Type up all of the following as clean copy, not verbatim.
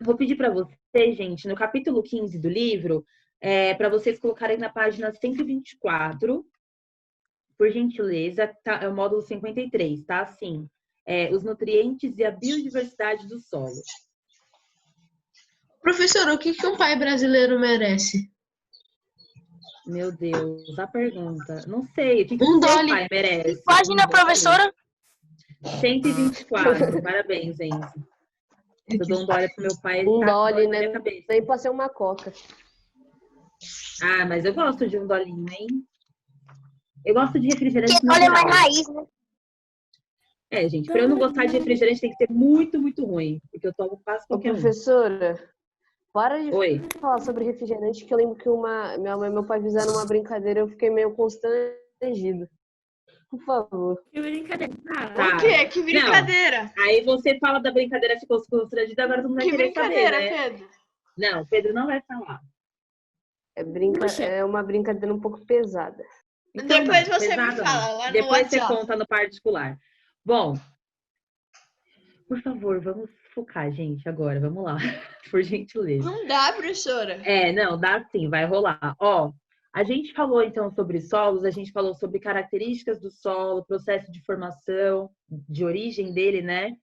Vou pedir para vocês, gente, no capítulo 15 do livro, para vocês colocarem na página 124, por gentileza, tá, é o módulo 53, tá? Assim, os nutrientes e a biodiversidade do solo. Professor, o que um pai brasileiro merece? Meu Deus, a pergunta. Não sei, o que Um seu Dolly. pai merece? Que página, professora? 124, parabéns, Enzo. Eu dou um Dolly pro meu pai, Um tá Dolly, na minha né? cabeça. Nem pra ser uma coca. Ah, mas eu gosto de um dolinho, hein? Eu gosto de refrigerante Que olha mais natural. raiz, né? Gente, pra eu não gostar de refrigerante tem que ser muito, muito ruim. Porque eu tomo quase Ô, qualquer um. professora, para de Oi. falar sobre refrigerante, que eu lembro que minha mãe e meu pai fizeram uma brincadeira e eu fiquei meio constrangido. Por favor. Que brincadeira. Tá. O quê? Que brincadeira? Não, aí você fala da brincadeira, ficou constrangido, agora tu não vai Que querer saber, brincadeira, né? Pedro? Não, Pedro não vai falar. É uma brincadeira um pouco pesada. Então, Depois não, você me pesado fala não. lá no Depois você WhatsApp. conta no particular. Bom, por favor, vamos focar, gente, agora. Vamos lá, por gentileza. Não dá, professora. Não, dá sim, vai rolar. Ó, a gente falou, então, sobre solos, a gente falou sobre características do solo, processo de formação, de origem dele, né?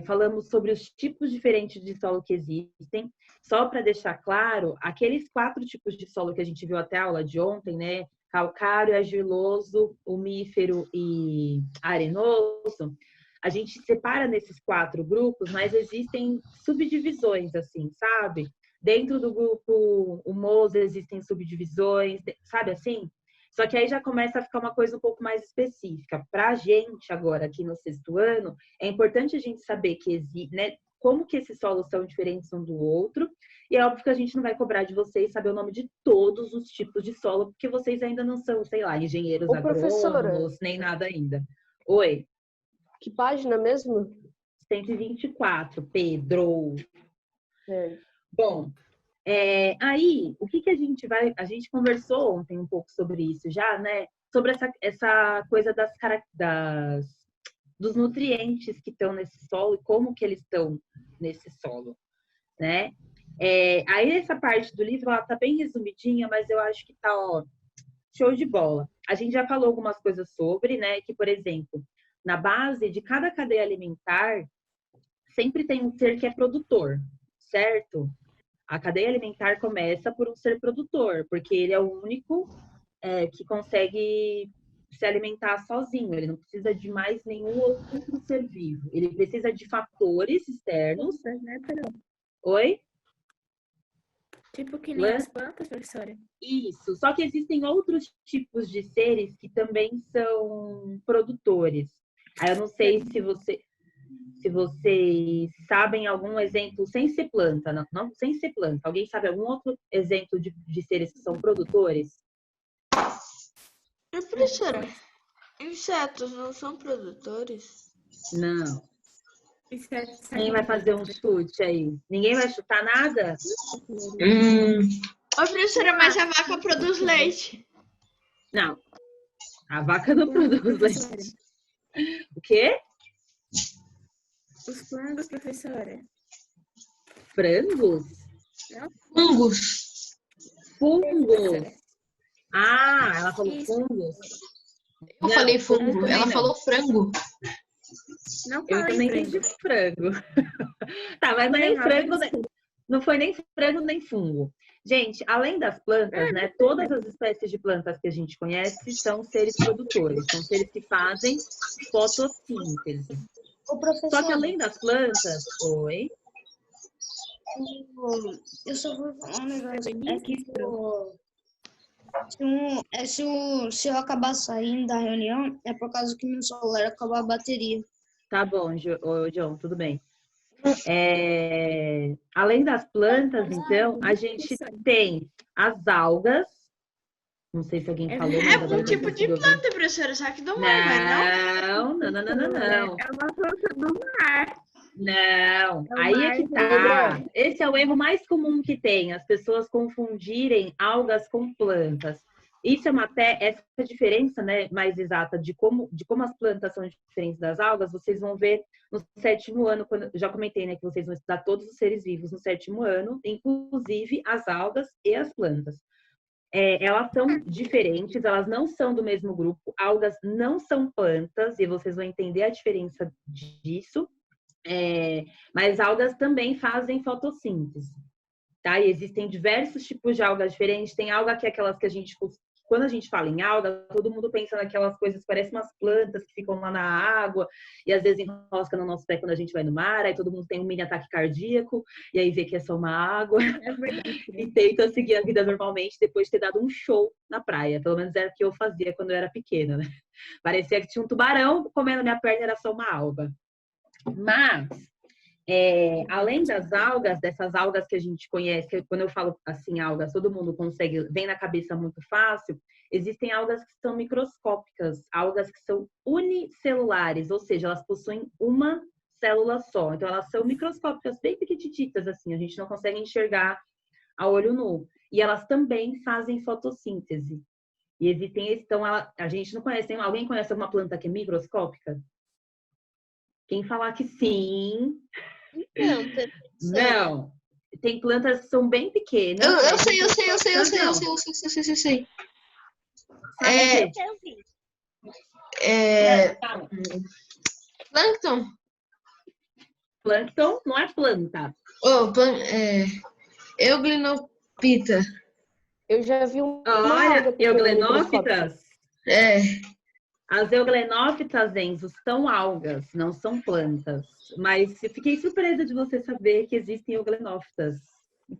Falamos sobre os tipos diferentes de solo que existem. Só para deixar claro, aqueles 4 tipos de solo que a gente viu até a aula de ontem, né? Calcário, argiloso, umífero e arenoso. A gente separa nesses 4 grupos, mas existem subdivisões, assim, sabe? Dentro do grupo humoso existem subdivisões, sabe assim? Só que aí já começa a ficar uma coisa um pouco mais específica. Para a gente, agora, aqui no 6º ano, é importante a gente saber que existe, né, como que esses solos são diferentes um do outro. E é óbvio que a gente não vai cobrar de vocês saber o nome de todos os tipos de solo, porque vocês ainda não são, sei lá, engenheiros agrônomos, nem nada ainda. Oi? Que página mesmo? 124, Pedro. É. Bom, aí, o que a gente vai... A gente conversou ontem um pouco sobre isso já, né? Sobre essa coisa dos nutrientes que estão nesse solo e como que eles estão nesse solo, né? Aí, essa parte do livro, ela tá bem resumidinha, mas eu acho que tá, ó, show de bola. A gente já falou algumas coisas sobre, né? Que, por exemplo, na base de cada cadeia alimentar, sempre tem um ser que é produtor, certo? A cadeia alimentar começa por um ser produtor, porque ele é o único que consegue se alimentar sozinho. Ele não precisa de mais nenhum outro ser vivo. Ele precisa de fatores externos. Oi? Tipo que nem as plantas, professora. Isso. Só que existem outros tipos de seres que também são produtores. Aí eu não sei se vocês sabem algum exemplo sem ser planta, não sem ser planta. Alguém sabe algum outro exemplo de seres que são produtores? Professora, insetos não são produtores? Não. Quem vai fazer um chute aí? Ninguém vai chutar nada? Ô, professora, mas a vaca produz leite. Não. A vaca não produz leite. O quê? Os frangos, professora. Frangos? Fungos. Fungos. Ah, ela falou Isso. fungos. Eu Não, falei fungo fungo, também ela não. falou frango. Não Eu falei também frango. entendi frango. Tá, mas não é nem frango, não foi nem frango nem fungo. Gente, além das plantas, né? Todas as espécies de plantas que a gente conhece são seres produtores, são seres que fazem fotossíntese. Só que além das plantas, oi. Eu só vou falar um negócio. É que se eu acabar saindo da reunião, é por causa que meu celular acabou a bateria. Tá bom, John, tudo bem. Além das plantas, então, a gente tem as algas. Não sei se alguém falou, mas É agora um eu tipo não de consigo ouvir. planta, professora, só que não é, mas não. Não. É uma planta do mar. Não, aí é que tá. Esse é o erro mais comum que tem, as pessoas confundirem algas com plantas. Isso é essa diferença, né, mais exata de como as plantas são diferentes das algas, vocês vão ver no 7º ano, quando já comentei, né, que vocês vão estudar todos os seres vivos no 7º ano, inclusive as algas e as plantas. Elas são diferentes, elas não são do mesmo grupo, algas não são plantas, e vocês vão entender a diferença disso, mas algas também fazem fotossíntese, tá? E existem diversos tipos de algas diferentes, tem alga que é aquelas que quando a gente fala em alga, todo mundo pensa naquelas coisas que parecem umas plantas que ficam lá na água e às vezes enrosca no nosso pé quando a gente vai no mar, aí todo mundo tem um mini ataque cardíaco e aí vê que é só uma água e tenta seguir a vida normalmente depois de ter dado um show na praia. Pelo menos era o que eu fazia quando eu era pequena, né? Parecia que tinha um tubarão comendo minha perna, era só uma alga. Mas além das algas, dessas algas que a gente conhece, que quando eu falo assim, algas, todo mundo consegue, vem na cabeça muito fácil, existem algas que são microscópicas, algas que são unicelulares, ou seja, elas possuem uma célula só. Então, elas são microscópicas, bem pequititas, assim, a gente não consegue enxergar a olho nu. E elas também fazem fotossíntese. E existem, então, a gente não conhece, alguém conhece alguma planta que é microscópica? Quem falar que sim... Não, tem plantas que são bem pequenas. Eu sei. Plâncton. Plâncton não é planta. Euglenopita. Eu já vi uma Olha, alga pequena euglenófitas. As euglenófitas, Enzo, são algas, não são plantas. Mas eu fiquei surpresa de você saber que existem euglenófitas.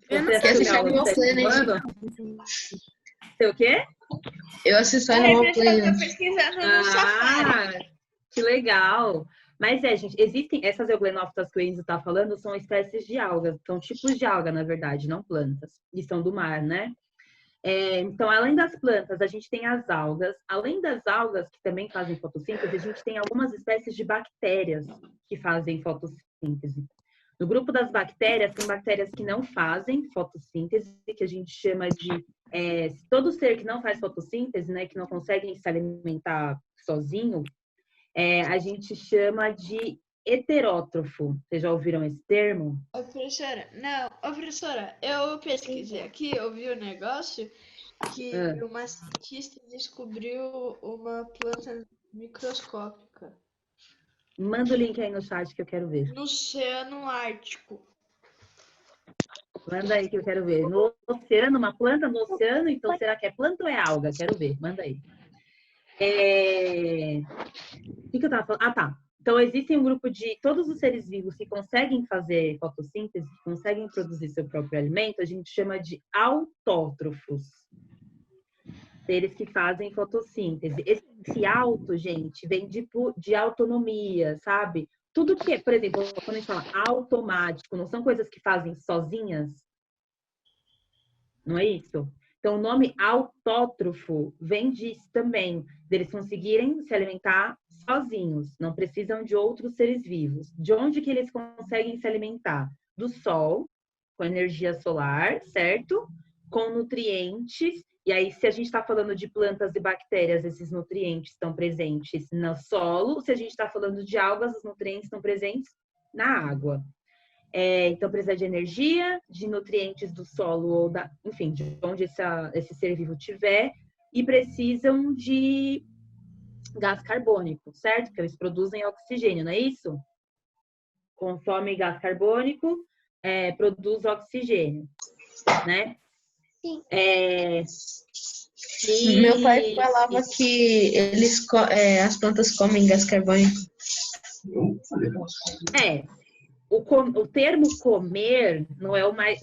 Eu não Você sei. assistiu aula do 7º ano? Sei o quê? Eu assisto Peraí, Animal deixa eu tô Planet. pesquisando no Safari. Que legal! Mas gente, existem essas euglenófitas que o Enzo está falando, são espécies de algas, são tipos de alga, na verdade, não plantas, e são do mar, né? Então, além das plantas, a gente tem as algas. Além das algas, que também fazem fotossíntese, a gente tem algumas espécies de bactérias que fazem fotossíntese. No grupo das bactérias, tem bactérias que não fazem fotossíntese, que a gente chama de... todo ser que não faz fotossíntese, né, que não consegue se alimentar sozinho, a gente chama de heterótrofo. Vocês já ouviram esse termo? Professora, eu pesquisei aqui, eu vi um negócio que uma cientista descobriu uma planta microscópica Manda o link aí no chat que eu quero ver. no Oceano Ártico. Manda aí que eu quero ver. No oceano, uma planta no oceano, então será que é planta ou é alga? Quero ver, manda aí. O que eu tava falando? Ah, tá. Então, existem um grupo de todos os seres vivos que conseguem fazer fotossíntese, que conseguem produzir seu próprio alimento, a gente chama de autótrofos. Seres que fazem fotossíntese. Esse auto, gente, vem de autonomia, sabe? Tudo que, por exemplo, quando a gente fala automático, não são coisas que fazem sozinhas? Não é isso? Então, o nome autótrofo vem disso também, deles conseguirem se alimentar sozinhos, não precisam de outros seres vivos. De onde que eles conseguem se alimentar? Do sol, com energia solar, certo? Com nutrientes. E aí, se a gente está falando de plantas e bactérias, esses nutrientes estão presentes no solo. Se a gente está falando de algas, os nutrientes estão presentes na água. Então, precisa de energia, de nutrientes do solo, ou enfim, de onde esse ser vivo tiver, e precisam de gás carbônico, certo? Porque eles produzem oxigênio, não é isso? Consome gás carbônico, produz oxigênio, né? Sim. Meu pai falava que as plantas comem gás carbônico. O termo comer não é o mais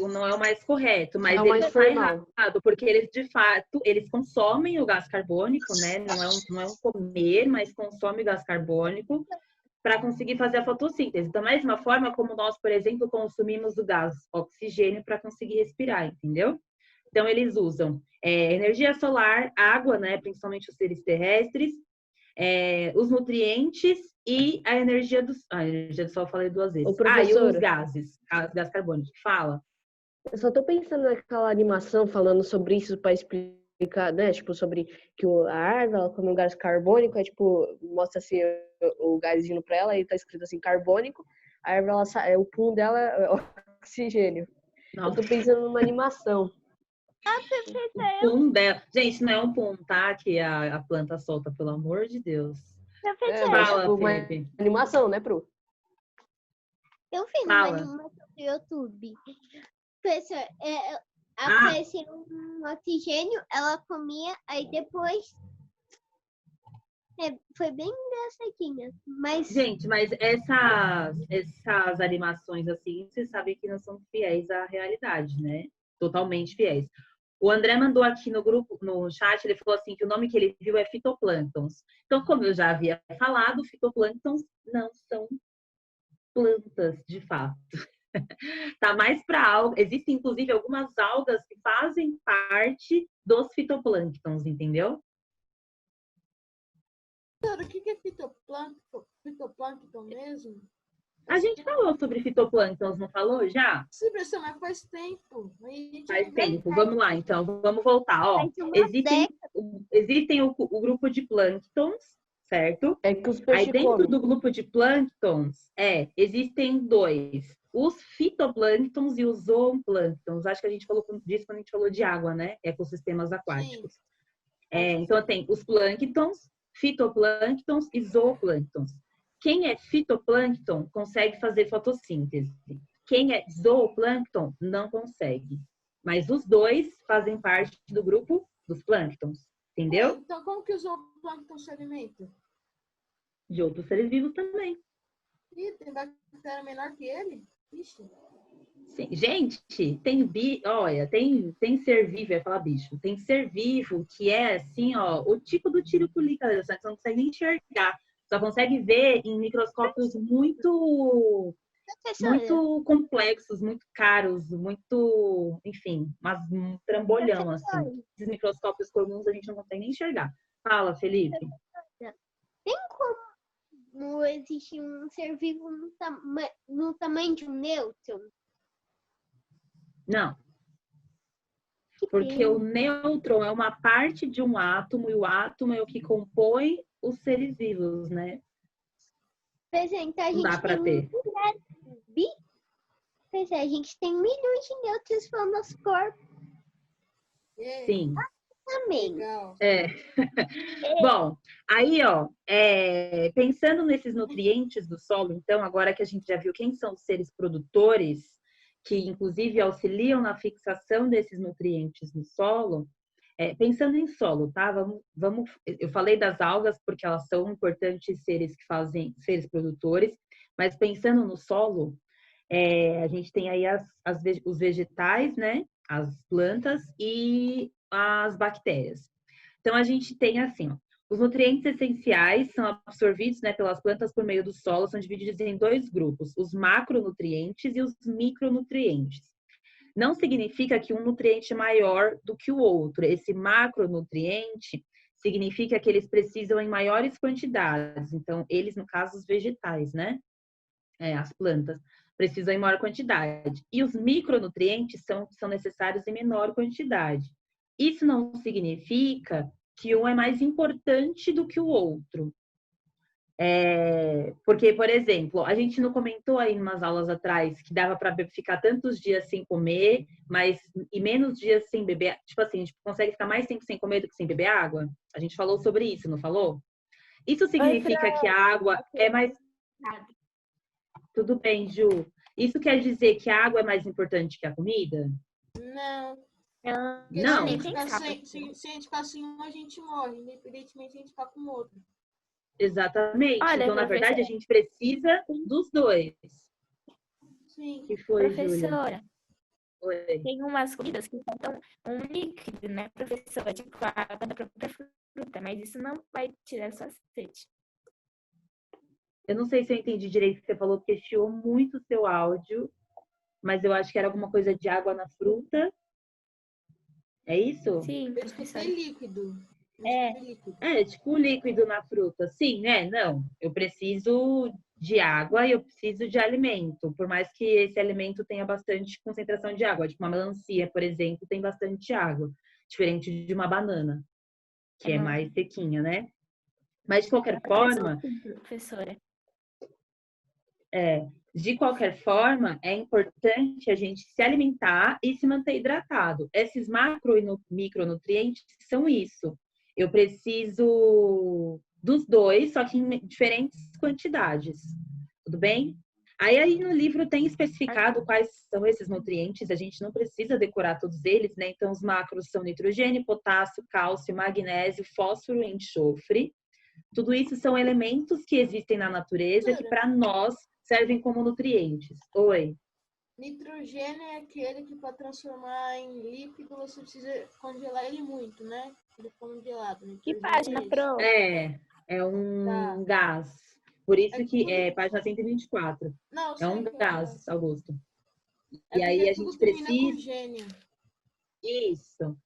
correto, mas ele está errado, porque eles, de fato, eles consomem o gás carbônico, né? Não é um comer, mas consome o gás carbônico para conseguir fazer a fotossíntese. Da mesma forma como nós, por exemplo, consumimos o gás oxigênio para conseguir respirar, entendeu? Então, eles usam energia solar, água, né? Principalmente os seres terrestres, os nutrientes e a energia do sol, eu falei 2 vezes. E os gases, gás carbônico. Fala. Eu só tô pensando naquela animação falando sobre isso para explicar né, tipo, sobre que a árvore, ela come um gás carbônico, aí, tipo, mostra assim o gás indo pra ela, e tá escrito assim, carbônico, a árvore, o pum dela é oxigênio. Eu Nossa, tô pensando numa animação. o pum dela. Gente, não é um pum, tá? Que a planta solta, pelo amor de Deus. Mas, Fala, tipo, uma Felipe. animação, né, Pro? Eu vi numa Fala. animação do YouTube. Professor, Ah, apareceu um oxigênio, ela comia, aí depois foi bem engraçadinha. Mas gente, mas essas animações assim, vocês sabem que não são fiéis à realidade, né? Totalmente fiéis. O André mandou aqui no grupo, no chat, ele falou assim que o nome que ele viu é fitoplânctons. Então, como eu já havia falado, fitoplânctons não são plantas, de fato. Tá mais para algas. Existem, inclusive, algumas algas que fazem parte dos fitoplânctons, entendeu? Doutora, o que é fitoplâncton? Fitoplâncton mesmo? A gente falou sobre fitoplânctons, não falou já? Sim, professor, mas faz tempo. Aí a gente Faz não tempo. Vamos lá, então. Vamos voltar. Ó, faz uma existem o grupo de plânctons, certo? É que os Aí peixes dentro comem. do grupo de plânctons, existem dois. Os fitoplânctons e os zooplânctons. Acho que a gente falou disso quando a gente falou de água, né? Ecossistemas aquáticos. Então tem os plânctons, fitoplânctons e zooplânctons. Quem é fitoplâncton consegue fazer fotossíntese. Quem é zooplâncton não consegue. Mas os dois fazem parte do grupo dos plânctons, entendeu? Então, como que os zooplâncton se alimentam? De outros seres vivos também. Ih, tem bactéria menor que ele? Ixi. Sim. Gente, tem ser vivo, eu ia falar bicho, tem ser vivo que é assim, ó, o tipo do tiruculica, você não consegue nem enxergar, só consegue ver em microscópios muito complexos, muito caros, muito, enfim, mas um trambolhão, assim. Esses microscópios comuns a gente não consegue nem enxergar. Fala, Felipe. tem como existir um ser vivo no tamanho de um nêutron? Não, porque o nêutron é uma parte de um átomo e o átomo é o que compõe os seres vivos, né? Então, a Não dá gente para ter. a gente tem milhões de nêutrons no nosso corpo Sim. também. Legal. Bom, aí, ó, pensando nesses nutrientes do solo, então, agora que a gente já viu quem são os seres produtores, que inclusive auxiliam na fixação desses nutrientes no solo, pensando em solo, tá? Eu falei das algas porque elas são importantes seres seres produtores, mas pensando no solo, a gente tem aí os vegetais, né? As plantas e as bactérias. Então, a gente tem assim, ó, os nutrientes essenciais são absorvidos, né, pelas plantas por meio do solo, são divididos em dois grupos, os macronutrientes e os micronutrientes. Não significa que um nutriente é maior do que o outro. Esse macronutriente significa que eles precisam em maiores quantidades. Então, eles, no caso, os vegetais, né? As plantas, precisam em maior quantidade. E os micronutrientes são necessários em menor quantidade. Isso não significa que um é mais importante do que o outro. Porque, por exemplo, a gente não comentou aí em umas aulas atrás que dava para ficar tantos dias sem comer, e menos dias sem beber. Tipo assim, a gente consegue ficar mais tempo sem comer do que sem beber água? A gente falou sobre isso, não falou? Isso significa que a água é mais. Tudo bem, Ju. Isso quer dizer que a água é mais importante que a comida? Não. Porque Não. Se a gente ficar sem um, a gente morre, independentemente de a gente ficar com outro. Exatamente. Olha, então, na verdade, a gente precisa dos dois. Sim. Que foi, Júlia? professora, Oi. tem umas comidas que faltam um líquido, né, professora? Tipo a água da própria fruta, mas isso não vai tirar sua sede. Eu não sei se eu entendi direito o que você falou, porque chiou muito o seu áudio, mas eu acho que era alguma coisa de água na fruta. É isso? Sim, Eu escutei professora. líquido. Tipo o líquido na fruta. Sim, né? Não. Eu preciso de água e eu preciso de alimento. Por mais que esse alimento tenha bastante concentração de água. Tipo uma melancia, por exemplo, tem bastante água. diferente de uma banana, que é Uhum. mais sequinha, né? Mas de qualquer forma, Professora. de qualquer forma, é importante a gente se alimentar e se manter hidratado. Esses macro e micronutrientes são isso. Eu preciso dos dois, só que em diferentes quantidades. Tudo bem? Aí no livro tem especificado quais são esses nutrientes, a gente não precisa decorar todos eles, né? Então, os macros são nitrogênio, potássio, cálcio, magnésio, fósforo e enxofre. Tudo isso são elementos que existem na natureza que, para nós, servem como nutrientes. Oi. Nitrogênio é aquele que para transformar em líquido você precisa congelar ele muito, né? Ele congelado. Que Nitrogênio página, é isso. Pro? É um Tá. gás. Por isso É que tudo- é página 124. Não, eu É sei um que é gás, Augusto. É E aí porque a tudo gente termina com precisa. gênio. Isso.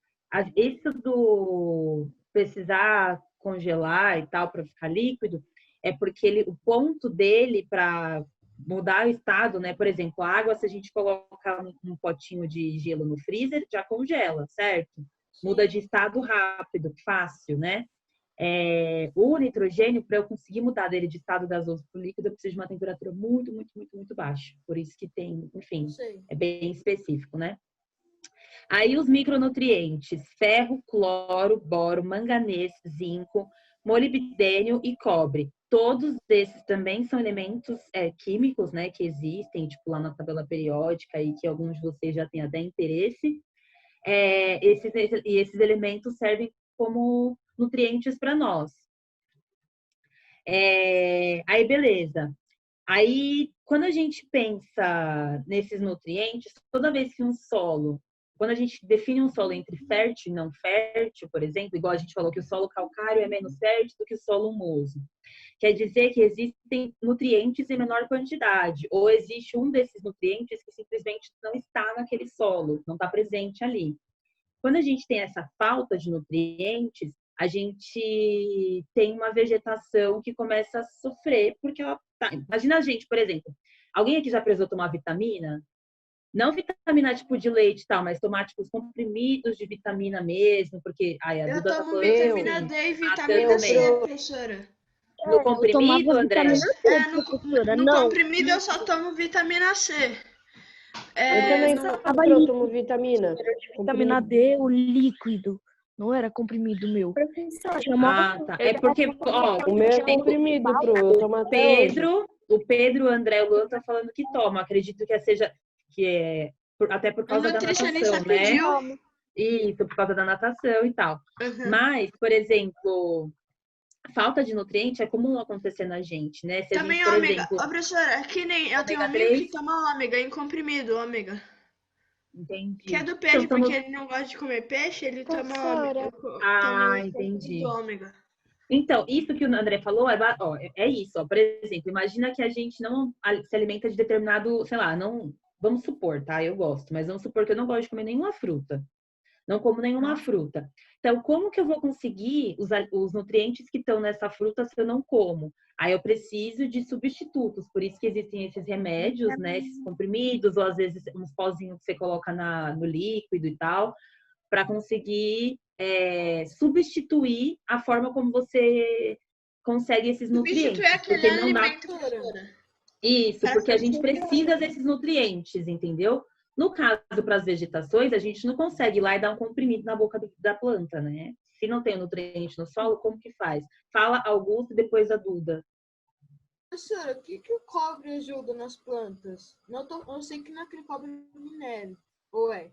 Isso do precisar congelar e tal para ficar líquido é porque o ponto dele para mudar o estado, né? Por exemplo, a água, se a gente colocar um potinho de gelo no freezer, já congela, certo? Muda de estado rápido, fácil, né? O nitrogênio, para eu conseguir mudar dele de estado gasoso para o líquido, eu preciso de uma temperatura muito, muito, muito, muito baixa. Por isso que tem, enfim, Sei. é bem específico, né? Aí os micronutrientes: ferro, cloro, boro, manganês, zinco, molibdênio e cobre. Todos esses também são elementos químicos, né, que existem, tipo lá na tabela periódica e que alguns de vocês já têm até interesse. Esses elementos servem como nutrientes para nós. Aí, beleza. Aí, quando a gente pensa nesses nutrientes, toda vez que quando a gente define um solo entre fértil e não fértil, por exemplo, igual a gente falou que o solo calcário é menos fértil do que o solo humoso, quer dizer que existem nutrientes em menor quantidade, ou existe um desses nutrientes que simplesmente não está naquele solo, não está presente ali. Quando a gente tem essa falta de nutrientes, a gente tem uma vegetação que começa a sofrer, porque ela tá... Imagina a gente, por exemplo, alguém aqui já precisou tomar vitamina? Não vitamina tipo de leite e tal, mas tomar tipo os comprimidos de vitamina mesmo, porque a Eu Duda tá tomo falando vitamina assim, D e eu vitamina C, também. professora. No Eu comprimido, tomava André? vitamina C, professora. No Não, comprimido eu só tomo vitamina C. Eu também tava eu tomo vitamina. Vitamina D, o líquido. Não era comprimido meu. Professora, Tá. É porque, ó, O meu é tem comprimido, eu tomo até hoje. o Pedro, o André, o Luan tá falando que toma. Acredito que seja até por O causa da nutricionista natação, né? pediu. Isso, por causa da natação e tal. Uhum. Mas, por exemplo, falta de nutriente é comum acontecer na gente, né? Se a Também gente, por ômega. exemplo, Ô, professora, é que nem eu tenho um ômega amigo 3, que toma ômega em comprimido, ômega. Que é entendi. do peixe, Então, porque ele não gosta de comer peixe, ele toma ômega. Toma entendi. comprimido ômega. Então, isso que o André falou é isso. Ó. Por exemplo, imagina que a gente não se alimenta de determinado, sei lá, não. Vamos supor, tá? Eu gosto, mas vamos supor que eu não gosto de comer nenhuma fruta. Não como nenhuma fruta. Então, como que eu vou conseguir os nutrientes que estão nessa fruta se eu não como? Aí eu preciso de substitutos, por isso que existem esses remédios, né? Esses comprimidos, ou às vezes uns pozinhos que você coloca no líquido e tal, para conseguir substituir a forma como você consegue esses nutrientes. Substituir aquele Porque não dá. alimento, professora. Isso, Para porque a gente substituir precisa desses nutrientes, entendeu? No caso, para as vegetações, a gente não consegue ir lá e dar um comprimido na boca da planta, né? Se não tem o nutriente no solo, como que faz? Fala Augusto e depois a Duda. Professora, o que o cobre ajuda nas plantas? Eu sei que não é aquele cobre minério. Ou é?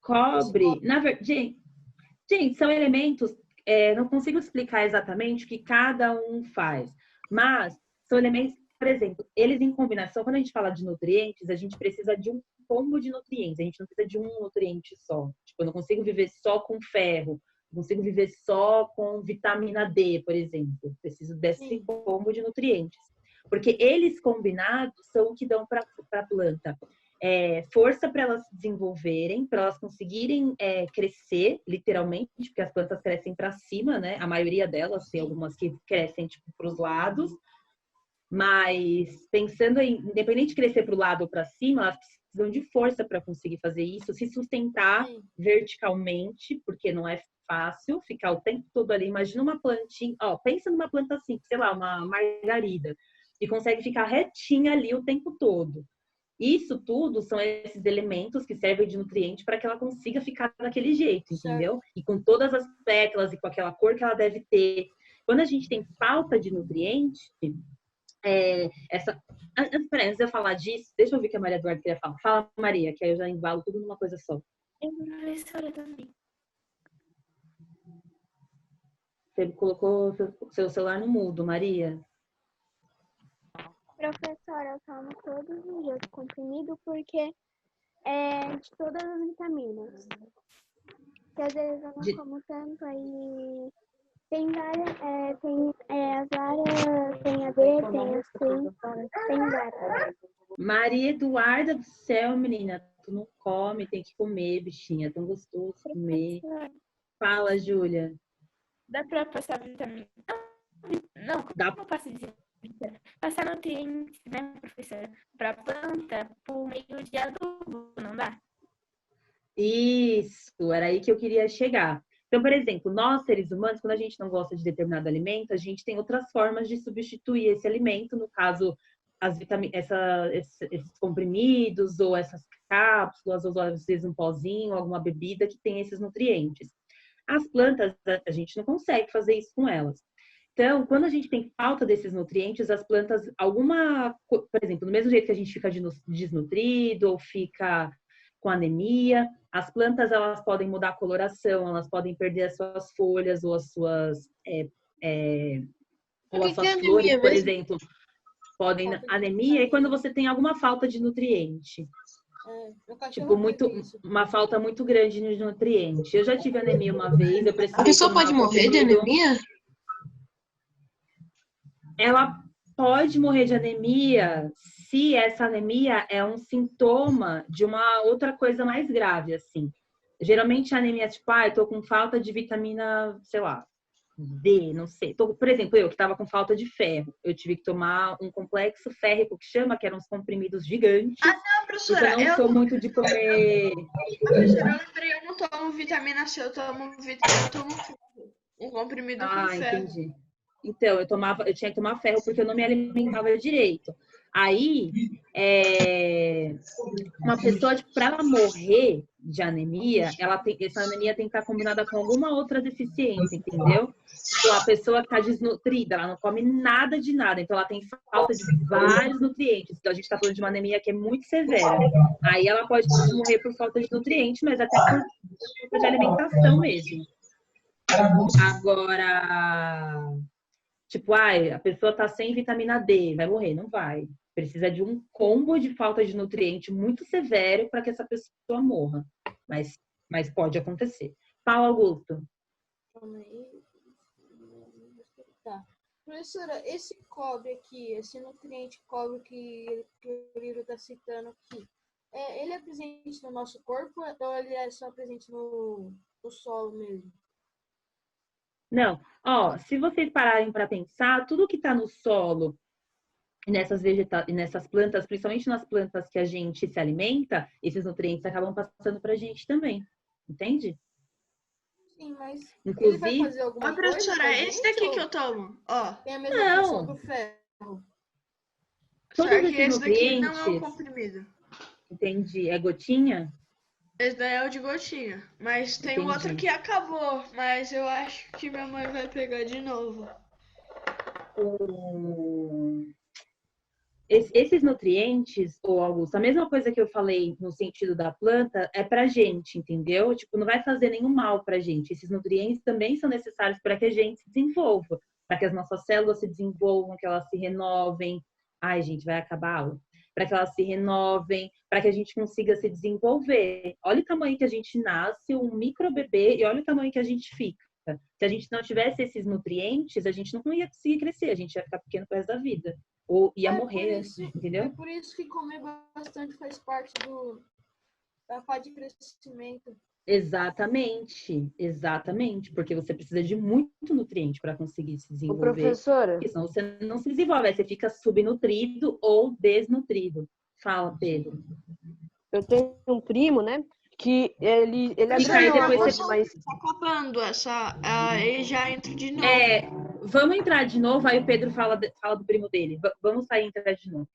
Cobre, na verdade, gente, são elementos, não consigo explicar exatamente o que cada um faz, mas são elementos, por exemplo, eles em combinação, quando a gente fala de nutrientes, a gente precisa de um combo de nutrientes, a gente não precisa de um nutriente só. Tipo, eu não consigo viver só com ferro, não consigo viver só com vitamina D, por exemplo. Preciso desse combo de nutrientes. Porque eles combinados são o que dão para a planta força para elas se desenvolverem, para elas conseguirem crescer, literalmente, porque as plantas crescem para cima, né? A maioria delas, tem algumas que crescem tipo, para os lados. Mas pensando em, independente de crescer para o lado ou para cima, elas precisam de força para conseguir fazer isso, se sustentar verticalmente, porque não é fácil ficar o tempo todo ali. Imagina uma plantinha, ó, pensa numa planta assim, sei lá, uma margarida, e consegue ficar retinha ali o tempo todo. Isso tudo são esses elementos que servem de nutriente para que ela consiga ficar daquele jeito, entendeu? E com todas as pétalas e com aquela cor que ela deve ter. Quando a gente tem falta de nutriente, antes de eu falar disso, deixa eu ver o que a Maria Eduarda queria falar. Fala, Maria, que aí eu já embalo tudo numa coisa só. Eu professora também. Você colocou seu celular no mudo, Maria. Professora, eu tomo todos os dias comprimido porque é de todas as vitaminas. Que às vezes eu não como tanto, aí tem várias, tem as várias, tem a D, tem a C, tem várias. Maria Eduarda do céu, menina, tu não come, tem que comer, bichinha, é tão gostoso comer. Fala, Júlia. Dá pra passar vitamina? Não, como Dá. eu posso dizer? Passar nutrientes, né, professora? Pra planta por meio de adubo, não dá? Isso, era aí que eu queria chegar. Então, por exemplo, nós seres humanos, quando a gente não gosta de determinado alimento, a gente tem outras formas de substituir esse alimento, no caso, esses comprimidos, ou essas cápsulas, ou às vezes um pozinho, alguma bebida que tem esses nutrientes. As plantas, a gente não consegue fazer isso com elas. Então, quando a gente tem falta desses nutrientes, as plantas, por exemplo, do mesmo jeito que a gente fica desnutrido ou fica com anemia, as plantas elas podem mudar a coloração, elas podem perder as suas folhas ou as suas flores, por exemplo, podem anemia, e quando você tem alguma falta de nutriente. Tipo, uma falta muito grande de nutriente. Eu já tive anemia uma vez, eu precisei. A pessoa pode morrer de anemia? Ela pode morrer de anemia se essa anemia é um sintoma de uma outra coisa mais grave, assim. Geralmente a anemia, tipo, eu tô com falta de vitamina, sei lá, D, não sei. Por exemplo, eu que tava com falta de ferro, eu tive que tomar um complexo férrico que chama, que eram uns comprimidos gigantes. Não, professora, eu não sou muito de comer. Professora, eu lembrei, eu não tomo vitamina C, eu tomo um comprimido com ferro. Entendi. Então, eu tinha que tomar ferro porque eu não me alimentava direito. Aí, uma pessoa, tipo, para ela morrer de anemia, essa anemia tem que estar combinada com alguma outra deficiência, entendeu? Então, a pessoa que está desnutrida, ela não come nada de nada, então ela tem falta de vários nutrientes. Então, a gente está falando de uma anemia que é muito severa. Aí ela pode morrer por falta de nutrientes, mas até por falta de alimentação mesmo. Agora, tipo, a pessoa tá sem vitamina D, vai morrer? Não vai. Precisa de um combo de falta de nutriente muito severo para que essa pessoa morra. Mas pode acontecer. Paulo Augusto. Tá. Professora, esse cobre aqui, esse nutriente cobre que o livro está citando aqui, ele é presente no nosso corpo ou ele é só presente no solo mesmo? Não. Se vocês pararem para pensar, tudo que está no solo e nessas plantas, principalmente nas plantas que a gente se alimenta, esses nutrientes acabam passando para a gente também. Entende? Sim, mas inclusive, ele vai fazer alguma coisa? Professora, esse daqui que eu tomo, tem a mesma função do ferro. Todos Só que esses esse daqui nutrientes, não é um comprimido. Entendi. É gotinha? Esse daí é o de gotinha. Mas tem um outro que acabou, mas eu acho que minha mãe vai pegar de novo. Esses nutrientes, Augusto, a mesma coisa que eu falei no sentido da planta, é pra gente, entendeu? Tipo, não vai fazer nenhum mal pra gente. Esses nutrientes também são necessários para que a gente se desenvolva, para que as nossas células se desenvolvam, que elas se renovem. Ai, gente, vai acabar a aula. Para que elas se renovem, para que a gente consiga se desenvolver. Olha o tamanho que a gente nasce, um micro bebê, e olha o tamanho que a gente fica. Se a gente não tivesse esses nutrientes, a gente não ia conseguir crescer, a gente ia ficar pequeno pro resto da vida. Ou ia morrer, entendeu? É por isso que comer bastante faz parte da fase de crescimento. Exatamente, porque você precisa de muito nutriente para conseguir se Ô, desenvolver, professora, porque senão você não se desenvolve, aí você fica subnutrido ou desnutrido. Fala, Pedro. eu tenho um primo, né? Que ele é Fica aí, grandão, depois você... mas Tá acabando essa. Aí já entra de novo. Vamos entrar de novo, aí o Pedro fala do primo dele. Vamos sair e entrar de novo.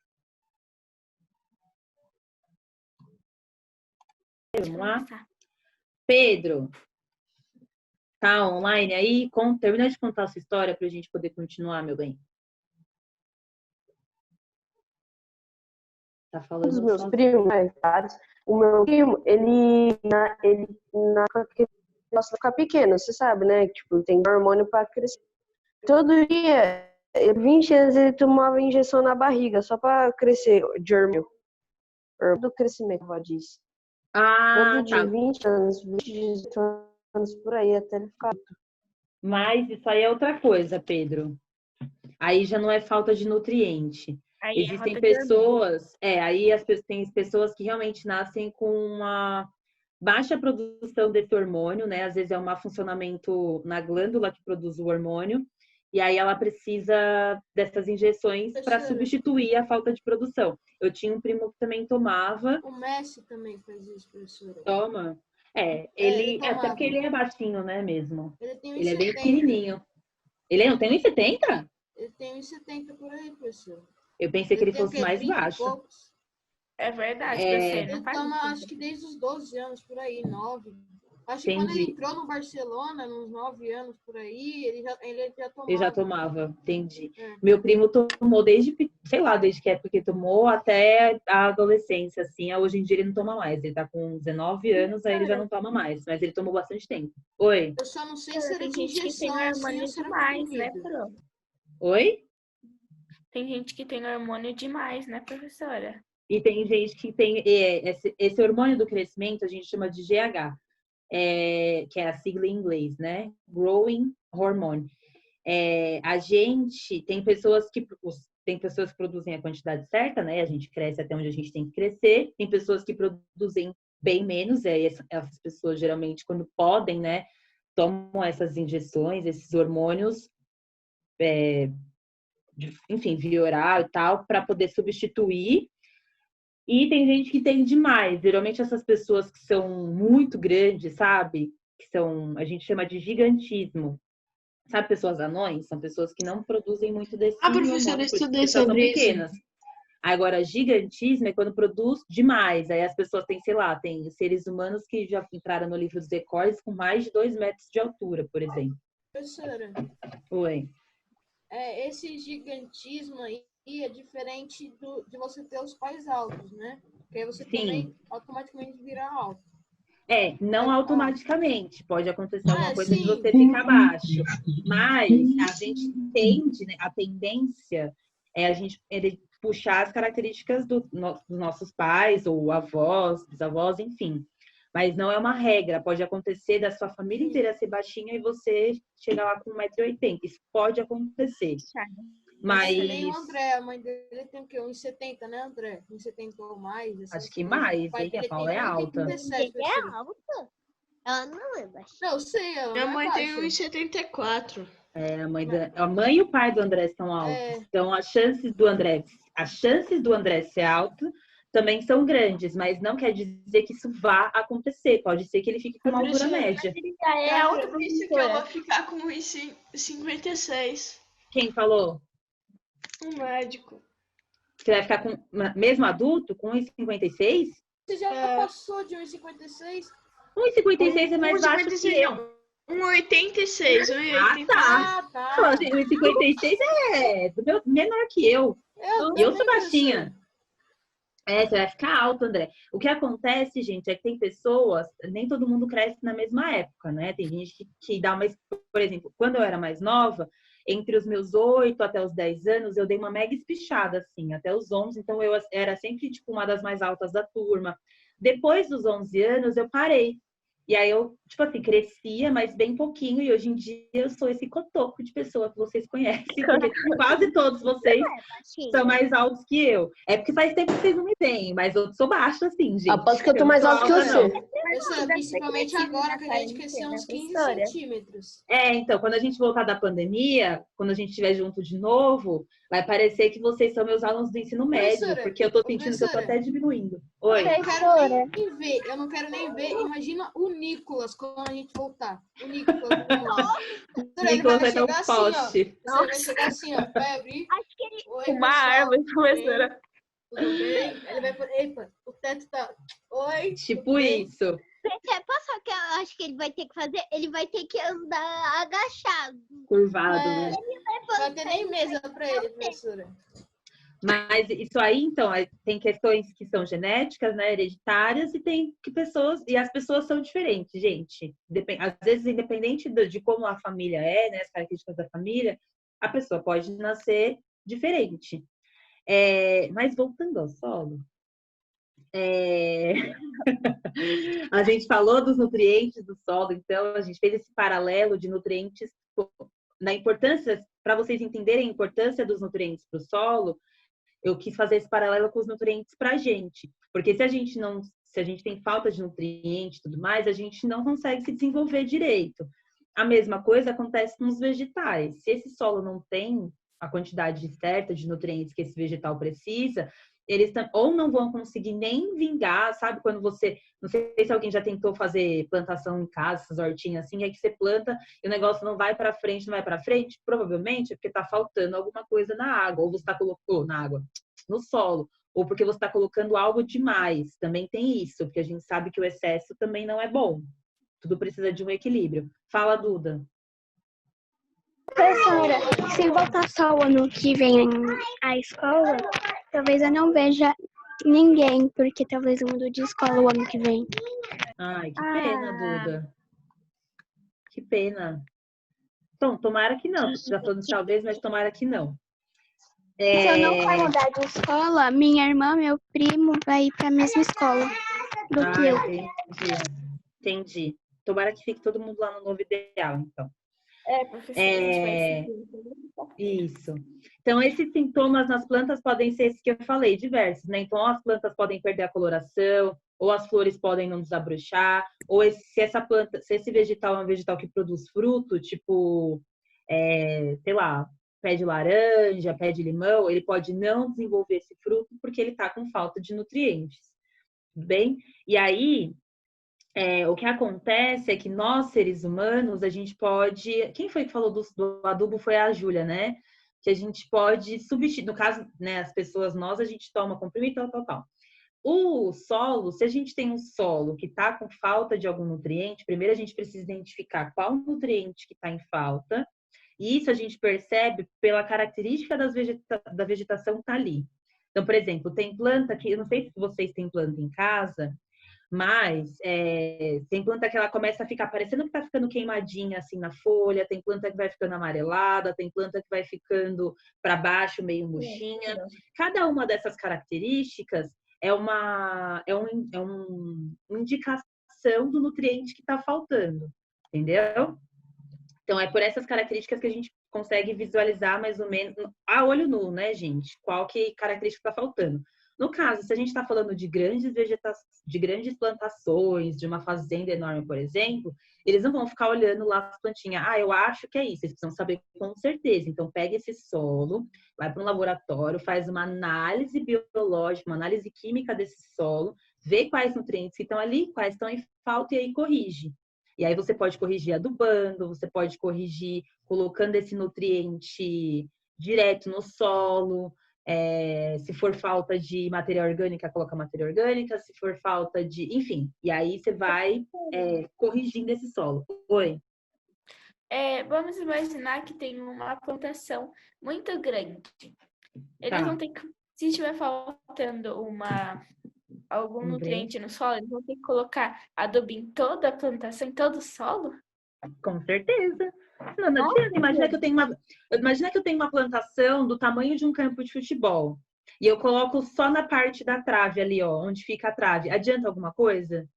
Vamos lá? Pedro, tá online aí? Termina de contar a sua história pra gente poder continuar, meu bem. Tá um falando dos meus sozinho. primos, né, vários, o meu primo, ele nossa, ficar pequeno, você sabe, né? Tipo, tem hormônio pra crescer. Todo dia, 20 anos, ele tomava injeção na barriga, só pra crescer de hormônio. Hormônio do crescimento, a avó disse. Todo dia, Tá. 20 anos, 18 anos por aí, até ele ficar. Mas isso aí é outra coisa, Pedro. Aí já não é falta de nutriente. Aí é Existem falta de hormônio. pessoas, aí tem pessoas que realmente nascem com uma baixa produção desse hormônio, né? Às vezes é um mau funcionamento na glândula que produz o hormônio, e aí ela precisa dessas injeções para substituir a falta de produção. Eu tinha um primo que também tomava. O Messi também faz isso, professora. Toma. ele Até tomava. porque ele é baixinho, né, mesmo? Ele tem Ele é 1,70. bem pequenininho. Ele não tem 1,70? Ele tem 1,70 por aí, professor. Eu pensei que ele tem o fosse quê? mais 30 e baixo. poucos? É verdade, É. você Ele não faz toma, isso. acho que desde os 12 anos, por aí, 9. Acho que quando ele Entendi. entrou no Barcelona, nos 9 anos, por aí, ele já tomava. Eu já tomava, entendi. É. Meu primo tomou desde que época que tomou até a adolescência, assim. Hoje em dia ele não toma mais. Ele tá com 19 anos, aí ele já não toma mais. Mas ele tomou bastante tempo. Oi? Eu só não sei se era Tem de gente que tem injeção, assim, hormônio ou se era demais, né, comprimido. Pro? Oi? Tem gente que tem hormônio demais, né, professora? E tem gente que tem esse hormônio do crescimento, a gente chama de GH, que é a sigla em inglês, né? Growing Hormone. A gente tem pessoas que produzem a quantidade certa, né? A gente cresce até onde a gente tem que crescer. Tem pessoas que produzem bem menos, essas pessoas geralmente, quando podem, né, tomam essas injeções, esses hormônios, enfim, via oral e tal, para poder substituir. E tem gente que tem demais. Geralmente essas pessoas que são muito grandes, sabe? A gente chama de gigantismo. Sabe, pessoas anões? São pessoas que não produzem muito desse professora, hormônio, eu estudei porque são sobre isso. pequenas. Agora, gigantismo é quando produz demais. Aí as pessoas têm, sei lá, tem seres humanos que já entraram no livro dos recordes com mais de 2 metros de altura, por exemplo. Professora, Oi. esse gigantismo aí é diferente de você ter os pais altos, né? Porque aí você também automaticamente vira alto. Não automaticamente. Pode acontecer alguma coisa de sim. você ficar baixo. Mas a gente tende, né, a tendência é a gente puxar as características dos nossos pais, ou avós, bisavós, enfim. Mas não é uma regra. Pode acontecer da sua família inteira ser baixinha e você chegar lá com 1,80 m. Isso pode acontecer. Mas nem o André, a mãe dele tem o quê? 1,70, né, André? 1,70 ou mais. Acho que mais, hein? A Paula é alta. 1,87, é alta? Ela não é baixa. Não, eu sei, ela Minha não é mãe tem baixa. 1,74. A mãe e o pai do André são altos. Então, as chances do André ser alto também são grandes, mas não quer dizer que isso vá acontecer. Pode ser que ele fique com uma altura média. É alto, Por isso que eu vou ficar com 1,56. Quem falou? Um médico. Você vai ficar com, mesmo adulto, com 1,56? Você já passou de 1,56? 1,56 é mais baixo que eu. 1,86. Tá. 1,56 é menor que eu. Eu sou baixinha. Você vai ficar alto, André. O que acontece, gente, é que tem pessoas, nem todo mundo cresce na mesma época, né? Tem gente que dá mais, por exemplo, quando eu era mais nova, entre os meus 8 até os 10 anos, eu dei uma mega espichada, assim, até os 11, então eu era sempre, tipo, uma das mais altas da turma. Depois dos 11 anos, eu parei. E aí eu, tipo assim, crescia, mas bem pouquinho, e hoje em dia eu sou esse cotoco de pessoa que vocês conhecem, porque quase todos vocês são mais altos que eu. É porque faz tempo que vocês não me veem, mas eu sou baixa, assim, gente. Aposto que eu tô mais alto que você. Professora, principalmente agora que a gente cresceu uns 15 centímetros. Então, quando a gente voltar da pandemia, quando a gente estiver junto de novo, vai parecer que vocês são meus alunos do ensino médio, Professora, porque eu tô sentindo que eu tô professora. até diminuindo. Oi. Eu não quero nem ver. Imagina o Nicolas quando a gente voltar. O Nicolas. Professora, ele Nicolas vai dar um chegar assim, ó. poste. Você vai chegar assim, ó. Vai abrir. Acho que ele. Oi, Uma pessoal, árvore, tudo professora. bem? Tudo bem? Ele vai falar, epa, o teto tá. Oi. Tipo tudo bem? isso. Posso que eu acho que ele vai ter que fazer? Ele vai ter que andar agachado. Curvado, né? Não vai ter nem mesa pra ele, professora. Mas isso aí, então, tem questões que são genéticas, né, hereditárias, e tem que pessoas, e as pessoas são diferentes, gente. Às vezes, independente de como a família é, né, as características da família, a pessoa pode nascer diferente. Mas voltando ao solo, a gente falou dos nutrientes do solo, então a gente fez esse paralelo de nutrientes, na importância, para vocês entenderem a importância dos nutrientes para o solo, eu quis fazer esse paralelo com os nutrientes para a gente. Porque se a gente tem falta de nutrientes e tudo mais, a gente não consegue se desenvolver direito. A mesma coisa acontece com os vegetais. Se esse solo não tem a quantidade certa de nutrientes que esse vegetal precisa, eles ou não vão conseguir nem vingar, sabe? Quando você... Não sei se alguém já tentou fazer plantação em casa, essas hortinhas assim, é que você planta e o negócio não vai para frente, não vai para frente, provavelmente é porque está faltando alguma coisa na água, ou você está colocando na água, no solo, ou porque você está colocando algo demais. Também tem isso, porque a gente sabe que o excesso também não é bom. Tudo precisa de um equilíbrio. Fala, Duda. Professora, se voltar só o ano que vem à escola, talvez eu não veja ninguém, porque talvez eu mude de escola o ano que vem. Ai, que pena, Duda. Que pena. Então, tomara que não. Você já falando talvez, mas tomara que não. Se eu não for mudar de escola, minha irmã, meu primo, vai ir para a mesma escola do que eu. Entendi. Tomara que fique todo mundo lá no novo ideal, então. Professora, a gente vai seguir. Isso. Então, esses sintomas nas plantas podem ser esses que eu falei, diversos, né? Então, as plantas podem perder a coloração, ou as flores podem não desabrochar, ou se esse vegetal é um vegetal que produz fruto, tipo, sei lá, pé de laranja, pé de limão, ele pode não desenvolver esse fruto porque ele está com falta de nutrientes. Tudo bem? E aí, o que acontece é que nós, seres humanos, a gente pode... Quem foi que falou do adubo? Foi a Júlia, né? Que a gente pode substituir... No caso, né, as pessoas, a gente toma comprimido, tal. O solo, se a gente tem um solo que está com falta de algum nutriente, primeiro a gente precisa identificar qual nutriente que está em falta, e isso a gente percebe pela característica da vegetação que está ali. Então, por exemplo, tem planta que... Eu não sei se vocês têm planta em casa... Mas tem planta que ela começa a ficar parecendo que tá ficando queimadinha assim na folha, tem planta que vai ficando amarelada, tem planta que vai ficando para baixo, meio murchinha. Cada uma dessas características é uma indicação do nutriente que está faltando, entendeu? Então, é por essas características que a gente consegue visualizar mais ou menos, a olho nu, né, gente? Qual que característica está faltando. No caso, se a gente está falando de grandes plantações, de uma fazenda enorme, por exemplo, eles não vão ficar olhando lá as plantinhas. Eu acho que é isso. Eles precisam saber com certeza. Então, pega esse solo, vai para um laboratório, faz uma análise biológica, uma análise química desse solo, vê quais nutrientes que estão ali, quais estão em falta e aí corrige. E aí você pode corrigir adubando, você pode corrigir colocando esse nutriente direto no solo. Se for falta de matéria orgânica, coloca matéria orgânica. Se for falta de... Enfim, e aí você vai corrigindo esse solo. Oi? Vamos imaginar que tem uma plantação muito grande. Eles vão ter que... Se estiver faltando algum nutriente no solo, eles vão ter que colocar adubo em toda a plantação, em todo o solo? Com certeza. Não adianta. Imagina que eu tenho uma plantação do tamanho de um campo de futebol. E eu coloco só na parte da trave ali, ó, onde fica a trave. Adianta alguma coisa?